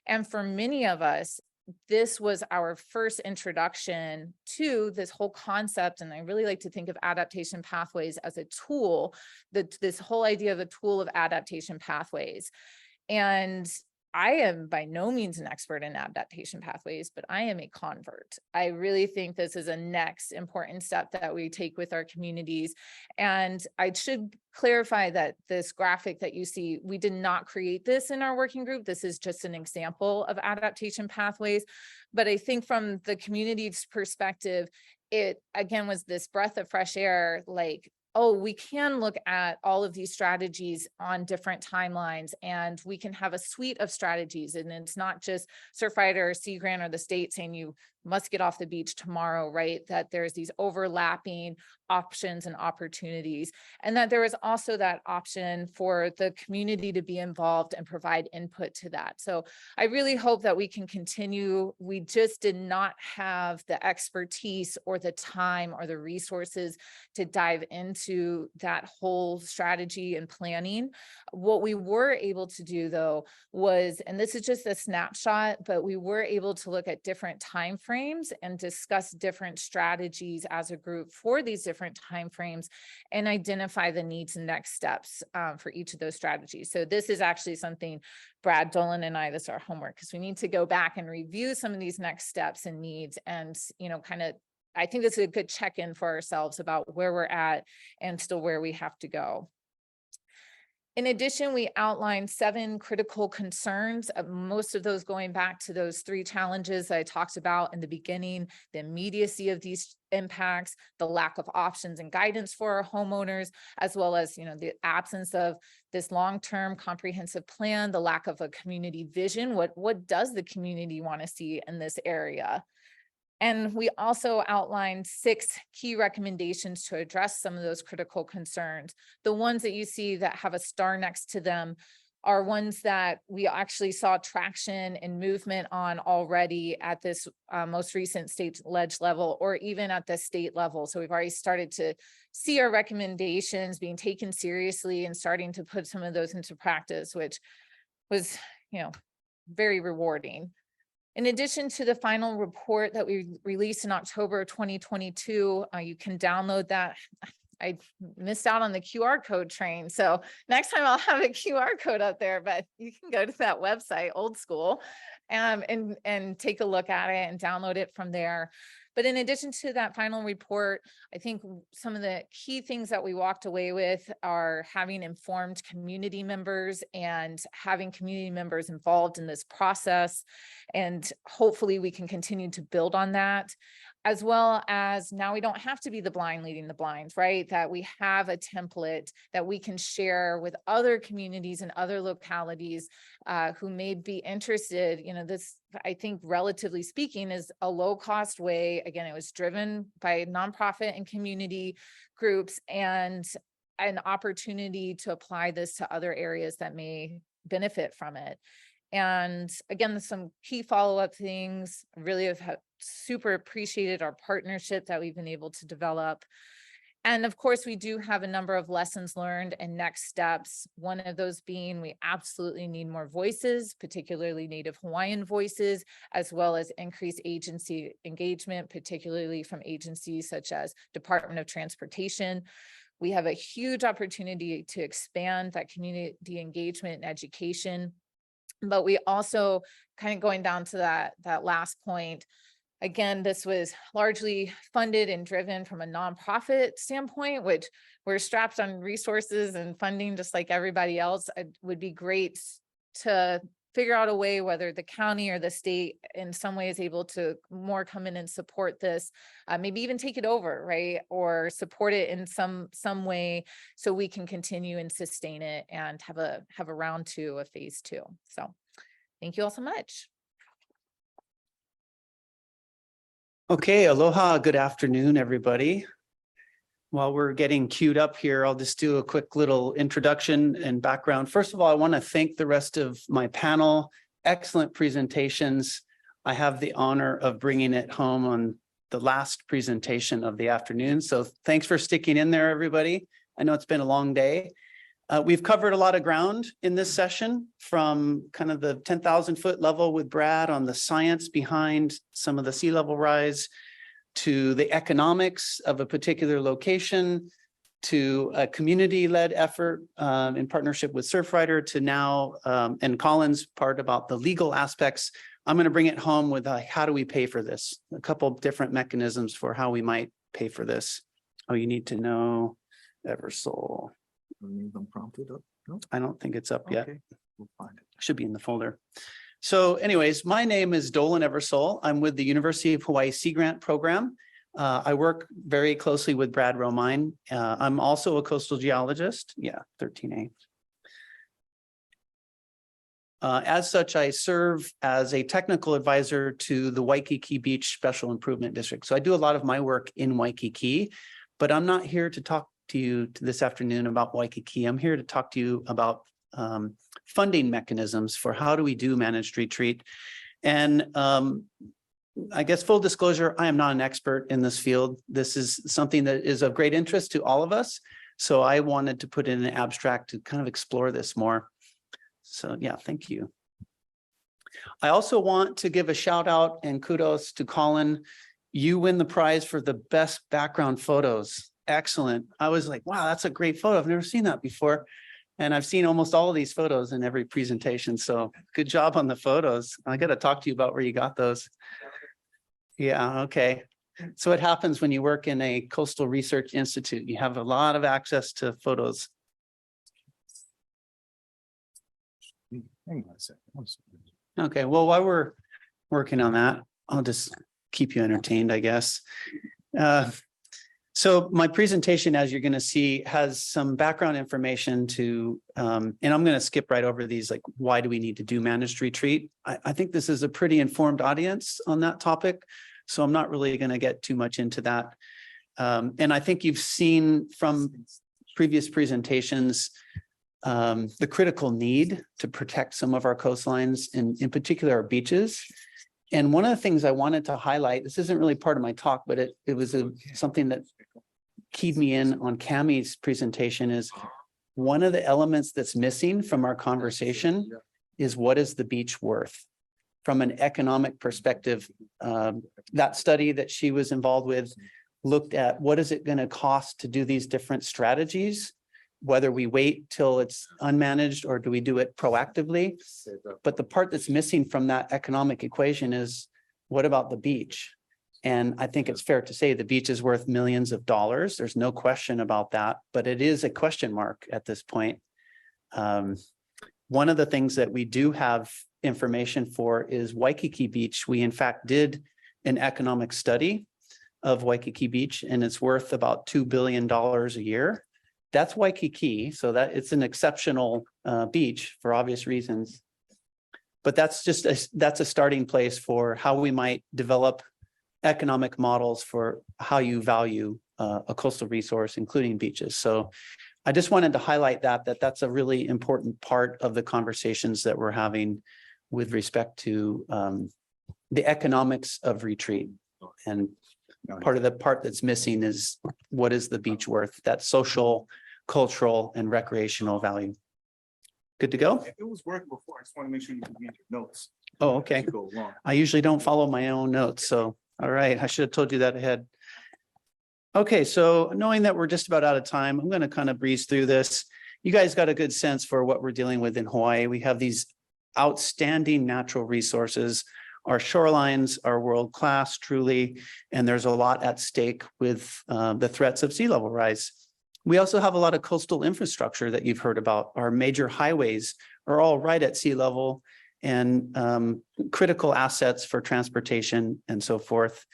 And for many of us, this was our first introduction to this whole concept. And I really like to think of adaptation pathways as a tool, this whole idea of a tool of adaptation pathways. And I am by no means an expert in adaptation pathways, but I am a convert. I really think this is a next important step that we take with our communities. And I should clarify that this graphic that you see, we did not create this in our working group. This is just an example of adaptation pathways. But I think from the community's perspective, it again was this breath of fresh air, like, oh, we can look at all of these strategies on different timelines, and we can have a suite of strategies. And it's not just Surfrider or Sea Grant or the state saying you must get off the beach tomorrow, right? That there's these overlapping options and opportunities, and that there is also that option for the community to be involved and provide input to that. So I really hope that we can continue. We just did not have the expertise or the time or the resources to dive into that whole strategy and planning. What we were able to do, though, was, and this is just a snapshot, but we were able to look at different timeframes and discuss different strategies as a group for these different timeframes, and identify the needs and next steps for each of those strategies. So this is actually something Brad, Dolan, and I, this is our homework, because we need to go back and review some of these next steps and needs, and I think this is a good check-in for ourselves about where we're at and still where we have to go. In addition, we outlined 7 critical concerns, most of those going back to those 3 challenges I talked about in the beginning: the immediacy of these impacts, the lack of options and guidance for our homeowners, as well as, the absence of this long-term comprehensive plan, the lack of a community vision. What does the community want to see in this area? And we also outlined 6 key recommendations to address some of those critical concerns. The ones that you see that have a star next to them are ones that we actually saw traction and movement on already at this most recent state ledge level, or even at the state level. So we've already started to see our recommendations being taken seriously and starting to put some of those into practice, which was, very rewarding. In addition to the final report that we released in October 2022, you can download that. I missed out on the QR code train, so next time I'll have a QR code up there, but you can go to that website, old school, and take a look at it and download it from there. But in addition to that final report, I think some of the key things that we walked away with are having informed community members and having community members involved in this process. And hopefully we can continue to build on that, as well as now we don't have to be the blind leading the blind, right? That we have a template that we can share with other communities and other localities who may be interested. This, I think, relatively speaking, is a low-cost way. Again, it was driven by nonprofit and community groups, and an opportunity to apply this to other areas that may benefit from it. And again, some key follow-up things. I really have super appreciated our partnership that we've been able to develop. And of course, we do have a number of lessons learned and next steps. One of those being we absolutely need more voices, particularly Native Hawaiian voices, as well as increased agency engagement, particularly from agencies such as Department of Transportation. We have a huge opportunity to expand that community engagement and education. But we also, kind of going down to that last point, again, this was largely funded and driven from a nonprofit standpoint, which we're strapped on resources and funding just like everybody else. It would be great to figure out a way, whether the county or the state in some way is able to more come in and support this, maybe even take it over, right? Or support it in some way so we can continue and sustain it and have a round two, a phase two. So thank you all so much. Okay, aloha, good afternoon, everybody. While we're getting queued up here, I'll just do a quick little introduction and background. First of all, I want to thank the rest of my panel. Excellent presentations. I have the honor of bringing it home on the last presentation of the afternoon. So thanks for sticking in there, everybody. I know it's been a long day. We've covered a lot of ground in this session, from kind of the 10,000 foot level with Brad on the science behind some of the sea level rise, to the economics of a particular location, to a community-led effort in partnership with Surfrider, to now, and Colin's part about the legal aspects. I'm going to bring it home with how do we pay for this? A couple of different mechanisms for how we might pay for this. Oh, you need to know Eversole. Them prompted up? No? I don't think it's up yet. Okay, we'll find it. Should be in the folder. So anyways, my name is Dolan Eversole. I'm with the University of Hawaii Sea Grant Program. I work very closely with Brad Romine. I'm also a coastal geologist. Yeah, 13A. As such, I serve as a technical advisor to the Waikiki Beach Special Improvement District. So I do a lot of my work in Waikiki, but I'm not here to talk to you this afternoon about Waikiki. I'm here to talk to you about funding mechanisms for how do we do managed retreat. And I guess full disclosure, I am not an expert in this field. This is something that is of great interest to all of us. So I wanted to put in an abstract to kind of explore this more. So yeah, thank you. I also want to give a shout out and kudos to Colin. You win the prize for the best background photos. Excellent. I was like, wow, that's a great photo. I've never seen that before. And I've seen almost all of these photos in every presentation. So good job on the photos. I got to talk to you about where you got those. Yeah, okay. So what happens when you work in a coastal research institute? You have a lot of access to photos. Hang on a second. Okay, well, while we're working on that, I'll just keep you entertained, I guess. So my presentation, as you're going to see, has some background information to, and I'm going to skip right over these, like, why do we need to do managed retreat? I think this is a pretty informed audience on that topic, so I'm not really going to get too much into that. And I think you've seen from previous presentations the critical need to protect some of our coastlines, and in particular our beaches. And one of the things I wanted to highlight, this isn't really part of my talk, but it was something that keyed me in on Cammie's presentation, is one of the elements that's missing from our conversation is, what is the beach worth from an economic perspective? That study that she was involved with looked at what is it going to cost to do these different strategies, whether we wait till it's unmanaged or do we do it proactively. But the part that's missing from that economic equation is, what about the beach? And I think it's fair to say the beach is worth millions of dollars. There's no question about that, but it is a question mark at this point. One of the things that we do have information for is Waikiki Beach. We in fact did an economic study of Waikiki Beach, and it's worth about $2 billion a year. That's Waikiki, so that it's an exceptional beach for obvious reasons. But that's just that's a starting place for how we might develop economic models for how you value a coastal resource, including beaches. So I just wanted to highlight that's a really important part of the conversations that we're having with respect to the economics of retreat. And part of the part that's missing is, what is the beach worth? That social, cultural, and recreational value. Good to go? It was working before. I just want to make sure you can read your notes. Oh, okay. As you go along. I usually don't follow my own notes, so all right, I should have told you that ahead. Okay, so knowing that we're just about out of time, I'm going to kind of breeze through this. You guys got a good sense for what we're dealing with in Hawaii. We have these outstanding natural resources. Our shorelines are world-class, truly, and there's a lot at stake with the threats of sea level rise. We also have a lot of coastal infrastructure that you've heard about. Our major highways are all right at sea level and critical assets for transportation and so forth.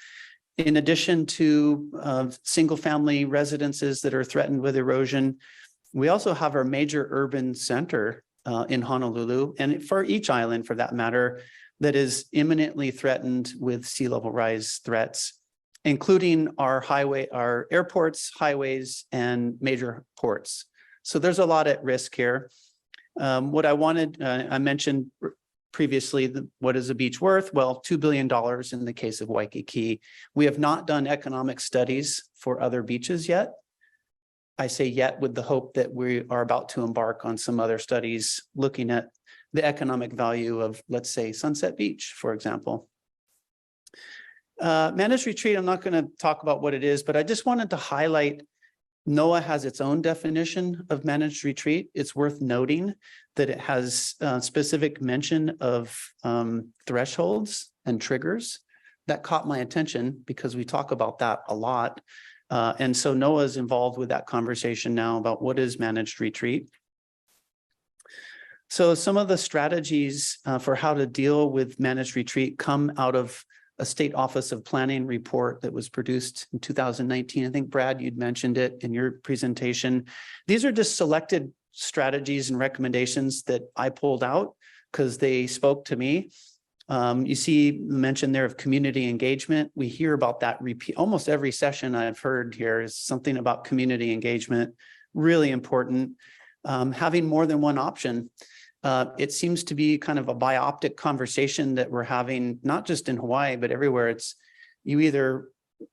In addition to single-family residences that are threatened with erosion, we also have our major urban center in Honolulu, and for each island for that matter, that is imminently threatened with sea level rise threats, including our airports, highways, and major ports. So there's a lot at risk here. What I mentioned previously, what is a beach worth? Well, $2 billion in the case of Waikiki. We have not done economic studies for other beaches yet. I say yet with the hope that we are about to embark on some other studies looking at the economic value of, let's say, Sunset Beach, for example. Managed retreat, I'm not going to talk about what it is, but I just wanted to highlight NOAA has its own definition of managed retreat. It's worth noting that it has specific mention of thresholds and triggers. That caught my attention because we talk about that a lot. And so NOAA is involved with that conversation now about what is managed retreat. So some of the strategies for how to deal with managed retreat come out of a State Office of Planning report that was produced in 2019. I think, Brad, you'd mentioned it in your presentation. These are just selected strategies and recommendations that I pulled out because they spoke to me. You see mention there of community engagement. We hear about that repeat. Almost every session I've heard here is something about community engagement, really important. Having more than one option. It seems to be kind of a bioptic conversation that we're having, not just in Hawaii, but everywhere. It's you either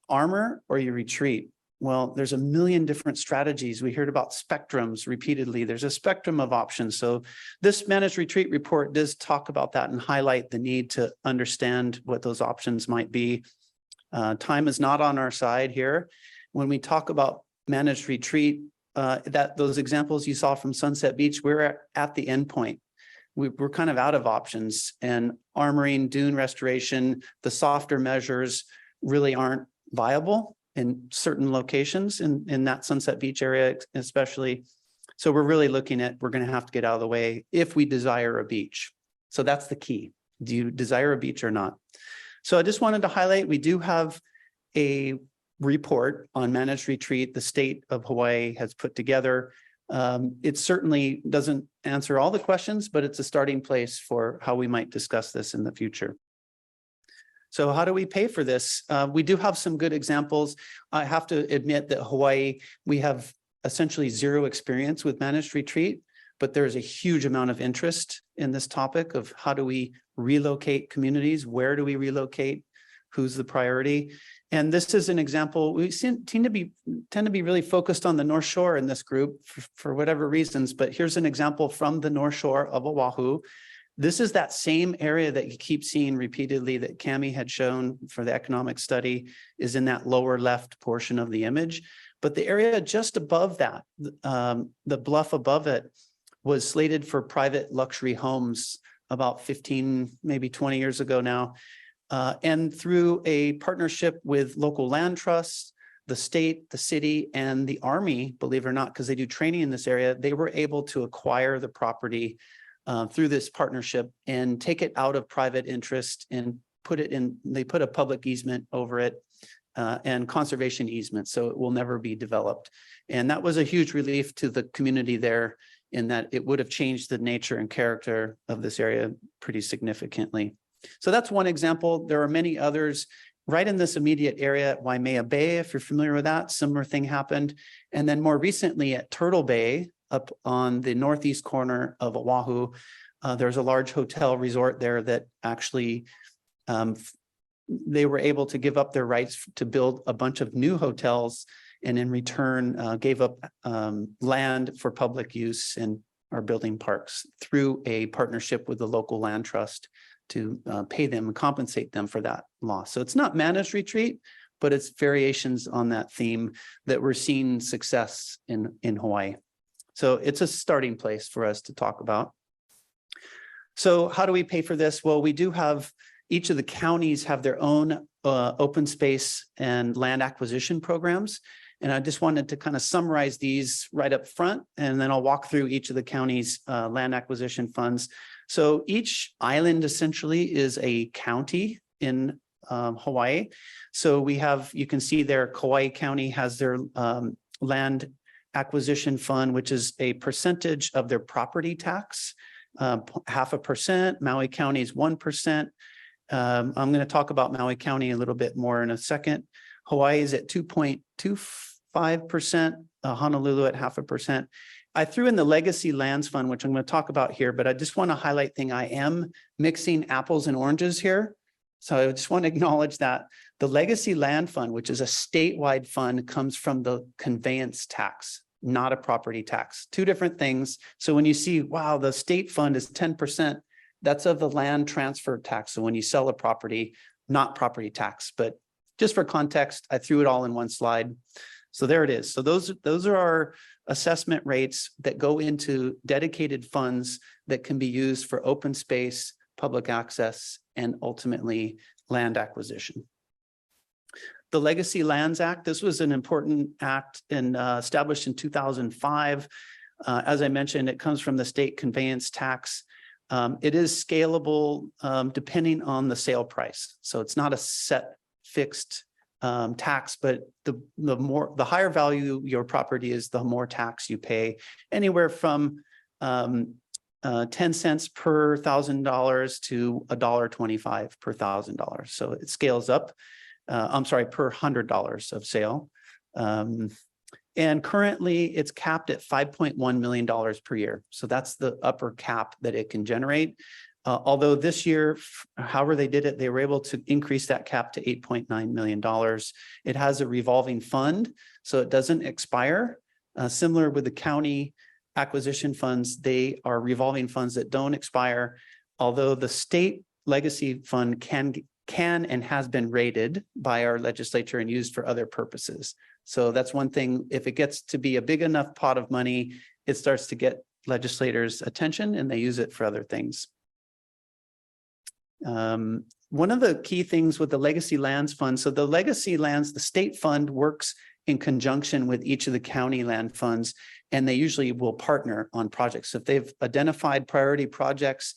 armor or you retreat. Well, there's a million different strategies. We heard about spectrums repeatedly. There's a spectrum of options. So this managed retreat report does talk about that and highlight the need to understand what those options might be. Time is not on our side here. When we talk about managed retreat, those examples you saw from Sunset Beach, we're at the end point. We're kind of out of options, and armoring, dune restoration, the softer measures really aren't viable in certain locations in that Sunset Beach area, especially. So we're really looking at, we're going to have to get out of the way if we desire a beach. So that's the key. Do you desire a beach or not? So I just wanted to highlight, we do have a report on managed retreat the state of Hawaii has put together. It certainly doesn't answer all the questions, but it's a starting place for how we might discuss this in the future. So how do we pay for this? We do have some good examples. I have to admit that Hawaii, we have essentially zero experience with managed retreat, but there's a huge amount of interest in this topic of how do we relocate communities? Where do we relocate? Who's the priority? And this is an example. We tend to be really focused on the North Shore in this group for whatever reasons, but here's an example from the North Shore of Oahu. This is that same area that you keep seeing repeatedly that Cami had shown for the economic study is in that lower left portion of the image. But the area just above that, the bluff above it, was slated for private luxury homes about 15, maybe 20 years ago now. And through a partnership with local land trusts, the state, the city, and the Army, believe it or not, because they do training in this area, they were able to acquire the property through this partnership and take it out of private interest and put it in, they put a public easement over it and conservation easement, so it will never be developed. And that was a huge relief to the community there in that it would have changed the nature and character of this area pretty significantly. So that's one example. There are many others right in this immediate area at Waimea Bay, if you're familiar with that, similar thing happened. And then more recently at Turtle Bay, up on the northeast corner of Oahu, there's a large hotel resort there that actually they were able to give up their rights to build a bunch of new hotels, and in return gave up land for public use and are building parks through a partnership with the local land trust to pay them and compensate them for that loss. So it's not managed retreat, but it's variations on that theme that we're seeing success in Hawaii. So it's a starting place for us to talk about. So how do we pay for this? Well, we do have, each of the counties have their own open space and land acquisition programs. And I just wanted to kind of summarize these right up front, and then I'll walk through each of the counties' land acquisition funds. So each island essentially is a county in Hawaii. So we have, you can see there, Kauai County has their land acquisition fund, which is a percentage of their property tax, 0.5%. Maui County is 1%. I'm going to talk about Maui County a little bit more in a second. Hawaii is at 2.25%, Honolulu at 0.5%. I threw in the Legacy Lands Fund, which I'm going to talk about here, but I just want to highlight thing. I am mixing apples and oranges here. So I just want to acknowledge that the Legacy Land Fund, which is a statewide fund, comes from the conveyance tax, not a property tax. Two different things. So when you see, wow, the state fund is 10%, that's of the land transfer tax. So when you sell a property, not property tax, but just for context, I threw it all in one slide. So there it is. So those are our assessment rates that go into dedicated funds that can be used for open space, public access, and ultimately land acquisition. The Legacy Lands Act, this was an important act established in 2005. As I mentioned, it comes from the state conveyance tax. It is scalable depending on the sale price. So it's not a set fixed tax, but the higher value your property is, the more tax you pay, anywhere from 10 cents per $1,000 to $1.25 per $1,000. So it scales up. I'm sorry, per $100 of sale. And currently it's capped at $5.1 million per year. So that's the upper cap that it can generate. Although this year, however they did it, they were able to increase that cap to $8.9 million. It has a revolving fund, so it doesn't expire. Similar with the county acquisition funds, they are revolving funds that don't expire, although the state legacy fund can and has been rated by our legislature and used for other purposes. So that's one thing. If it gets to be a big enough pot of money, it starts to get legislators' attention and they use it for other things. One of the key things with the Legacy Lands Fund, so the Legacy Lands, the state fund works in conjunction with each of the county land funds, and they usually will partner on projects. If they've identified priority projects,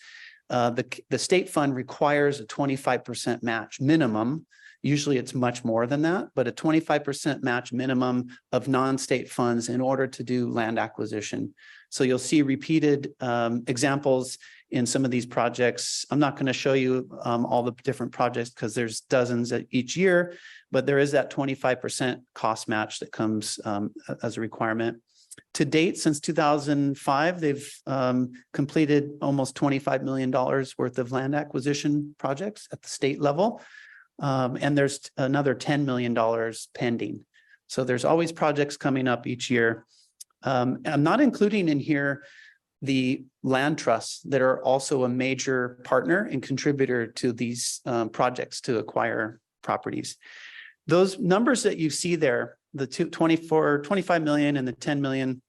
the state fund requires a 25% match minimum. Usually it's much more than that, but a 25% match minimum of non-state funds in order to do land acquisition. So you'll see repeated examples in some of these projects. I'm not going to show you all the different projects because there's dozens each year, but there is that 25% cost match that comes as a requirement. To date, since 2005, they've completed almost $25 million worth of land acquisition projects at the state level. And there's another $10 million pending. So there's always projects coming up each year. I'm not including in here the land trusts that are also a major partner and contributor to these projects to acquire properties. Those numbers that you see there, the 25 million and the 10 million,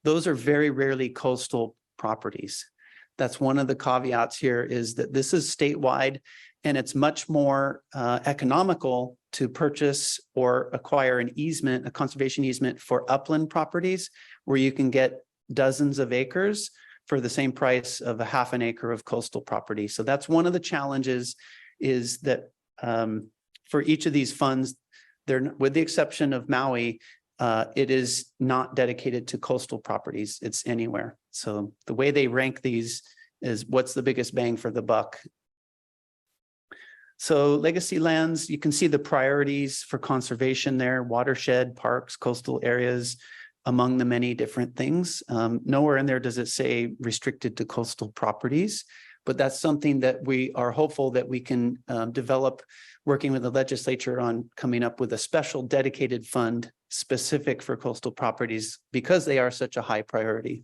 those are very rarely coastal properties. That's one of the caveats here, is that this is statewide and it's much more economical to purchase or acquire an easement, a conservation easement for upland properties, where you can get dozens of acres for the same price of a half an acre of coastal property. So that's one of the challenges, is that for each of these funds, they're, with the exception of Maui, it is not dedicated to coastal properties. It's anywhere. So the way they rank these is what's the biggest bang for the buck. So legacy lands, you can see the priorities for conservation there: watershed, parks, coastal areas, among the many different things. Nowhere in there does it say restricted to coastal properties, but that's something that we are hopeful that we can develop, working with the legislature on coming up with a special dedicated fund specific for coastal properties, because they are such a high priority.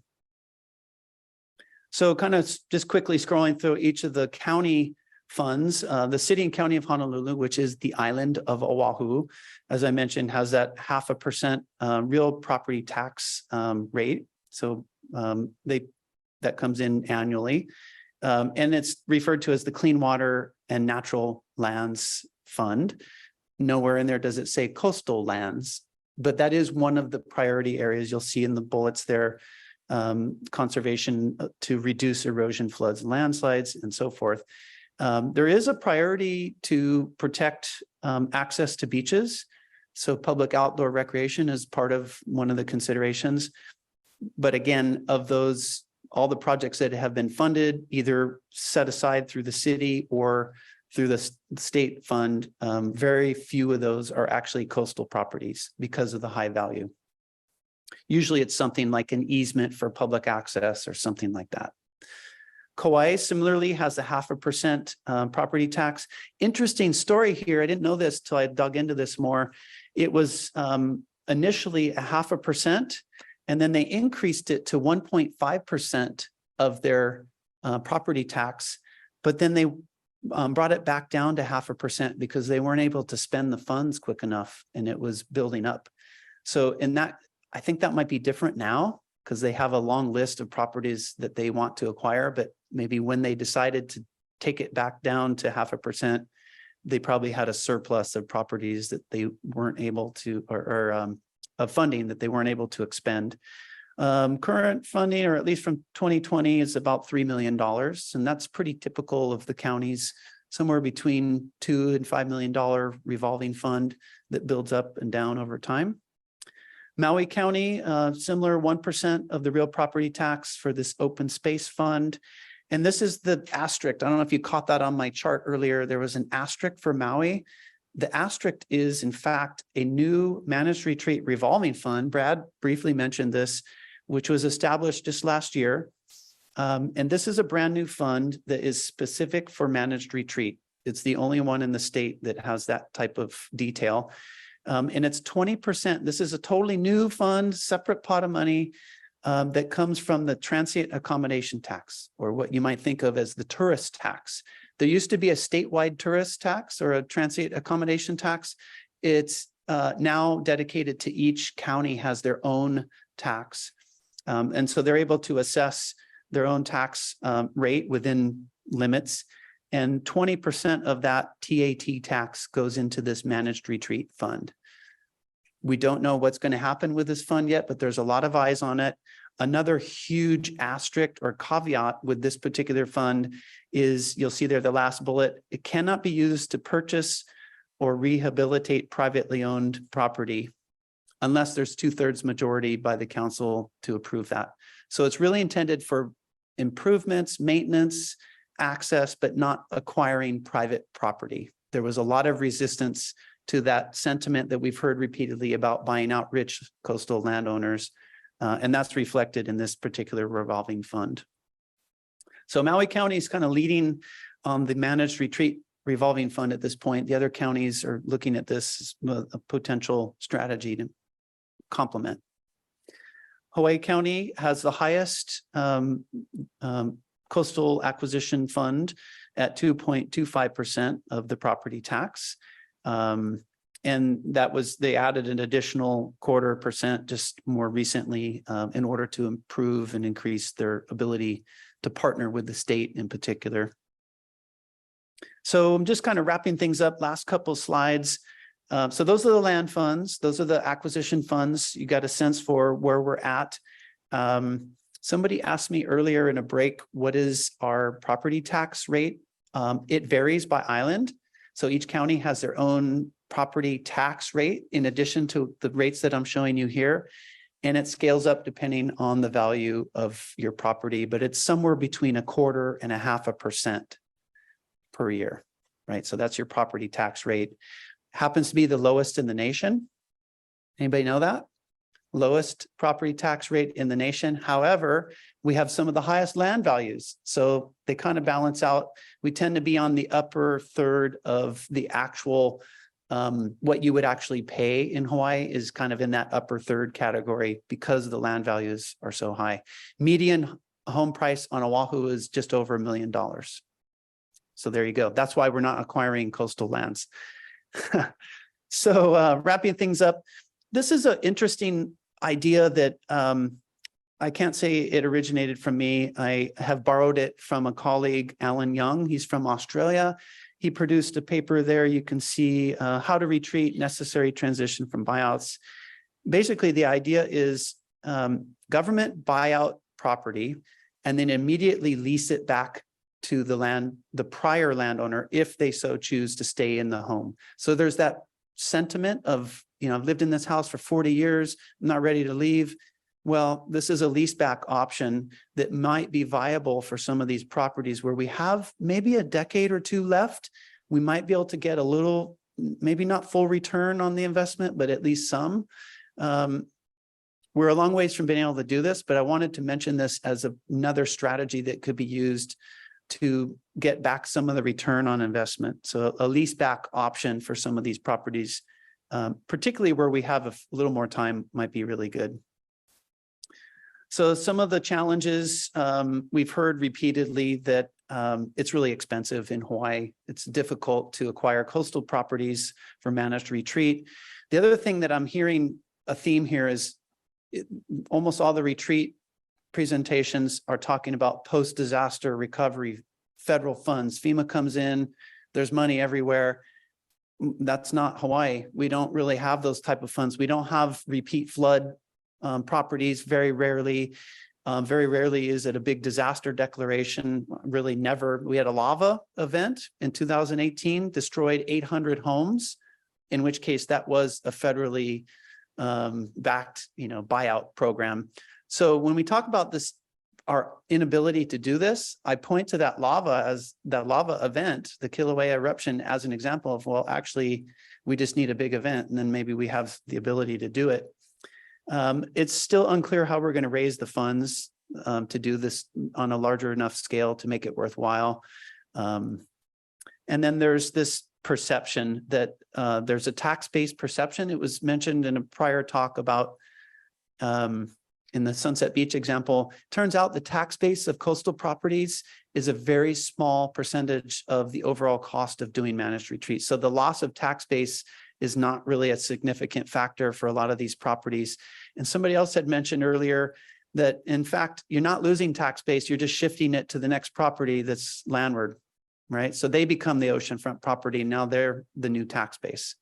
So kind of just quickly scrolling through each of the county funds. The city and county of Honolulu, which is the island of Oahu, as I mentioned, has that 0.5% real property tax rate. So that comes in annually. And it's referred to as the Clean Water and Natural Lands Fund. Nowhere in there does it say coastal lands, but that is one of the priority areas you'll see in the bullets there. Conservation to reduce erosion, floods, landslides, and so forth. There is a priority to protect access to beaches. So public outdoor recreation is part of one of the considerations. But again, of those, all the projects that have been funded, either set aside through the city or through the state fund, very few of those are actually coastal properties because of the high value. Usually it's something like an easement for public access or something like that. Kauai similarly has a 0.5% property tax. Interesting story here. I didn't know this till I dug into this more. It was initially a 0.5%, and then they increased it to 1.5% of their property tax. But then they brought it back down to 0.5% because they weren't able to spend the funds quick enough, and it was building up. So in that, I think that might be different now because they have a long list of properties that they want to acquire, but maybe when they decided to take it back down to 0.5%, they probably had a surplus of properties that they weren't able to, or of funding that they weren't able to expend. Current funding, or at least from 2020, is about $3 million. And that's pretty typical of the counties, somewhere between $2 and $5 million revolving fund that builds up and down over time. Maui County, similar 1% of the real property tax for this open space fund. And this is the asterisk. I don't know if you caught that on my chart earlier. There was an asterisk for Maui. The asterisk is, in fact, a new managed retreat revolving fund. Brad briefly mentioned this, which was established just last year. And this is a brand new fund that is specific for managed retreat. It's the only one in the state that has that type of detail. And it's 20%. This is a totally new fund, separate pot of money that comes from the transient accommodation tax, or what you might think of as the tourist tax. There used to be a statewide tourist tax or a transient accommodation tax. It's now dedicated to each county has their own tax. And so they're able to assess their own tax rate within limits. And 20% of that TAT tax goes into this managed retreat fund. We don't know what's going to happen with this fund yet, but there's a lot of eyes on it. Another huge asterisk or caveat with this particular fund is, you'll see there the last bullet, it cannot be used to purchase or rehabilitate privately owned property unless there's 2/3 majority by the council to approve that. So it's really intended for improvements, maintenance, access, but not acquiring private property. There was a lot of resistance to that sentiment that we've heard repeatedly about buying out rich coastal landowners. And that's reflected in this particular revolving fund. So Maui County is kind of leading on the managed retreat revolving fund at this point. The other counties are looking at this as a potential strategy to complement. Hawaii County has the highest coastal acquisition fund at 2.25% of the property tax. And that was, they added an additional 0.25% just more recently in order to improve and increase their ability to partner with the state in particular. So I'm just kind of wrapping things up, last couple slides. So those are the land funds. Those are the acquisition funds. You got a sense for where we're at. Somebody asked me earlier in a break, what is our property tax rate? It varies by island. So each county has their own property tax rate in addition to the rates that I'm showing you here. And it scales up depending on the value of your property, but it's somewhere between 1/4 and 0.5% per year, right? So that's your property tax rate. Happens to be the lowest in the nation. Anybody know that? Lowest property tax rate in the nation. However, we have some of the highest land values. So they kind of balance out. We tend to be on the upper third of the actual, what you would actually pay in Hawaii is kind of in that upper third category because the land values are so high. Median home price on Oahu is just over $1 million. So there you go. That's why we're not acquiring coastal lands. So wrapping things up, this is an interesting idea that I can't say it originated from me. I have borrowed it from a colleague, Alan Young. He's from Australia. He produced a paper there. You can see how to retreat, necessary transition from buyouts. Basically, the idea is government buyout property and then immediately lease it back to the prior landowner if they so choose to stay in the home. So there's that sentiment of, I've lived in this house for 40 years, I'm not ready to leave. Well, this is a lease back option that might be viable for some of these properties where we have maybe a decade or two left. We might be able to get a little, maybe not full return on the investment, but at least some. We're a long ways from being able to do this, but I wanted to mention this as another strategy that could be used to get back some of the return on investment. So a lease back option for some of these properties, particularly where we have a little more time, might be really good. So some of the challenges, we've heard repeatedly that it's really expensive in Hawaii. It's difficult to acquire coastal properties for managed retreat. The other thing that I'm hearing a theme here is almost all the retreat presentations are talking about post-disaster recovery, federal funds. FEMA comes in, there's money everywhere. That's not Hawaii. We don't really have those type of funds. We don't have repeat flood properties. Very rarely is it a big disaster declaration. Really never. We had a lava event in 2018, destroyed 800 homes, in which case that was a federally backed, buyout program. So when we talk about this, our inability to do this, I point to that lava event, the Kilauea eruption, as an example of, well, actually, we just need a big event, and then maybe we have the ability to do it. It's still unclear how we're going to raise the funds to do this on a larger enough scale to make it worthwhile. And then there's this perception that there's a tax-based perception. It was mentioned in a prior talk about in the Sunset Beach example. Turns out the tax base of coastal properties is a very small percentage of the overall cost of doing managed retreats. So the loss of tax base is not really a significant factor for a lot of these properties. And somebody else had mentioned earlier that, in fact, you're not losing tax base, you're just shifting it to the next property that's landward, right? So they become the oceanfront property. Now they're the new tax base.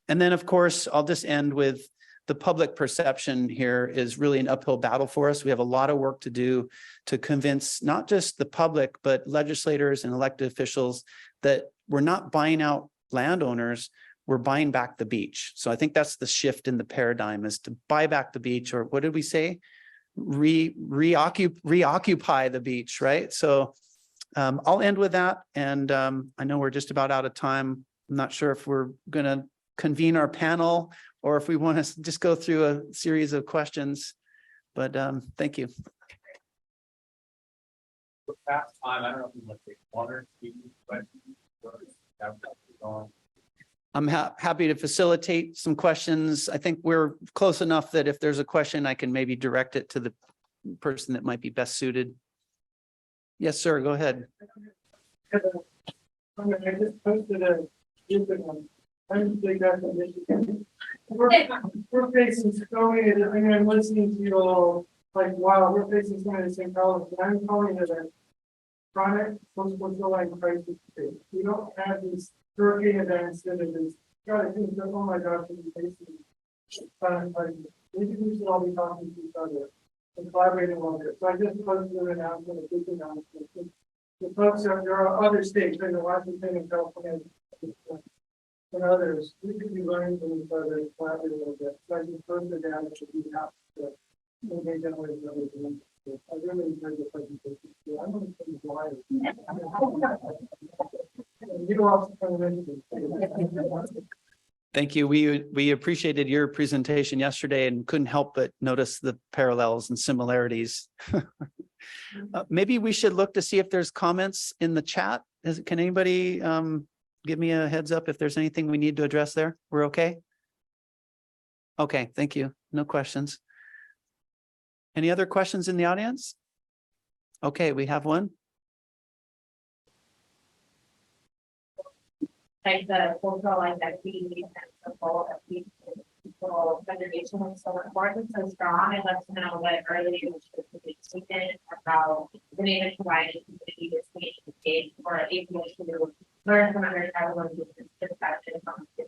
And then, of course, I'll just end with the public perception here is really an uphill battle for us. We have a lot of work to do to convince not just the public, but legislators and elected officials that we're not buying out landowners, we're buying back the beach. So I think that's the shift in the paradigm, is to buy back the beach, or what did we say? Reoccupy the beach, right? So I'll end with that. And I know we're just about out of time. I'm not sure if we're going to convene our panel or if we want to just go through a series of questions, but thank you. Past time, I don't know if you want to take one or two questions. I'm happy to facilitate some questions. I think we're close enough that if there's a question, I can maybe direct it to the person that might be best suited. Yes, sir, go ahead. I just posted a stupid one. I'm big definition. We're facing so many, I'm listening to you all, like, wow, we're facing so many same problems. I'm calling it a chronic coastal shoreline crisis. We don't have these hurricane events that it is. God, I think, oh my gosh, we're facing chronic crisis. Maybe we should all be talking to each other and collaborating on it. So I just posted an announcement, a big announcement. The folks there are other states, like Washington and California and others. We could be learning from each other and collaborating a little bit. So I just posted down that we have to engage in with others. I really enjoyed the presentation. I'm going to be wild. You know, also kind of interesting. Thank you. We appreciated your presentation yesterday and couldn't help but notice the parallels and similarities. Maybe we should look to see if there's comments in the chat. Can anybody give me a heads up if there's anything we need to address there? We're okay? Okay, thank you. No questions. Any other questions in the audience? Okay, we have one. like the cultural identity and the goal of people preservation is so important, so strong. I'd love to know what early initiatives have been taken about the Native Hawaiian community to stay engaged or able to learn from other tribal indigenous perspectives on this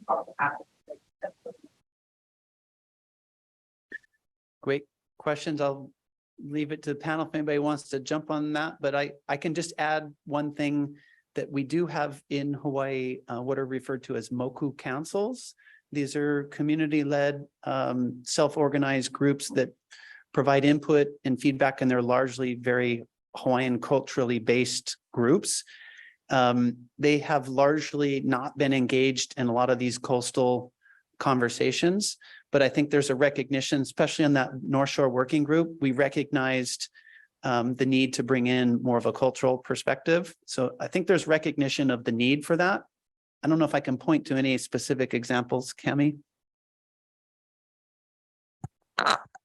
cultural habits. Great questions. I'll leave it to the panel if anybody wants to jump on that, but I can just add one thing that we do have in Hawaii, what are referred to as moku councils. These are community-led, self-organized groups that provide input and feedback, and they're largely very Hawaiian culturally based groups. They have largely not been engaged in a lot of these coastal conversations, but I think there's a recognition, especially on that North Shore Working Group, we recognized the need to bring in more of a cultural perspective. So I think there's recognition of the need for that. I don't know if I can point to any specific examples, Cami.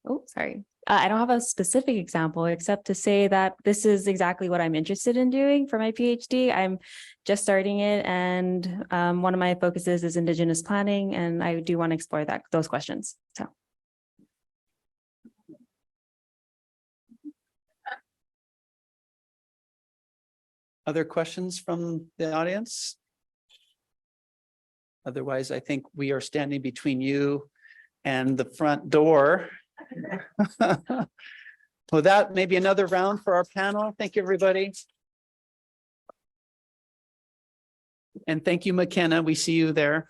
Oh, sorry. I don't have a specific example except to say that this is exactly what I'm interested in doing for my PhD. I'm just starting it, and one of my focuses is Indigenous planning, and I do want to explore those questions. So. Other questions from the audience? Otherwise, I think we are standing between you and the front door. With that, maybe another round for our panel. Thank you, everybody. And thank you, McKenna. We see you there.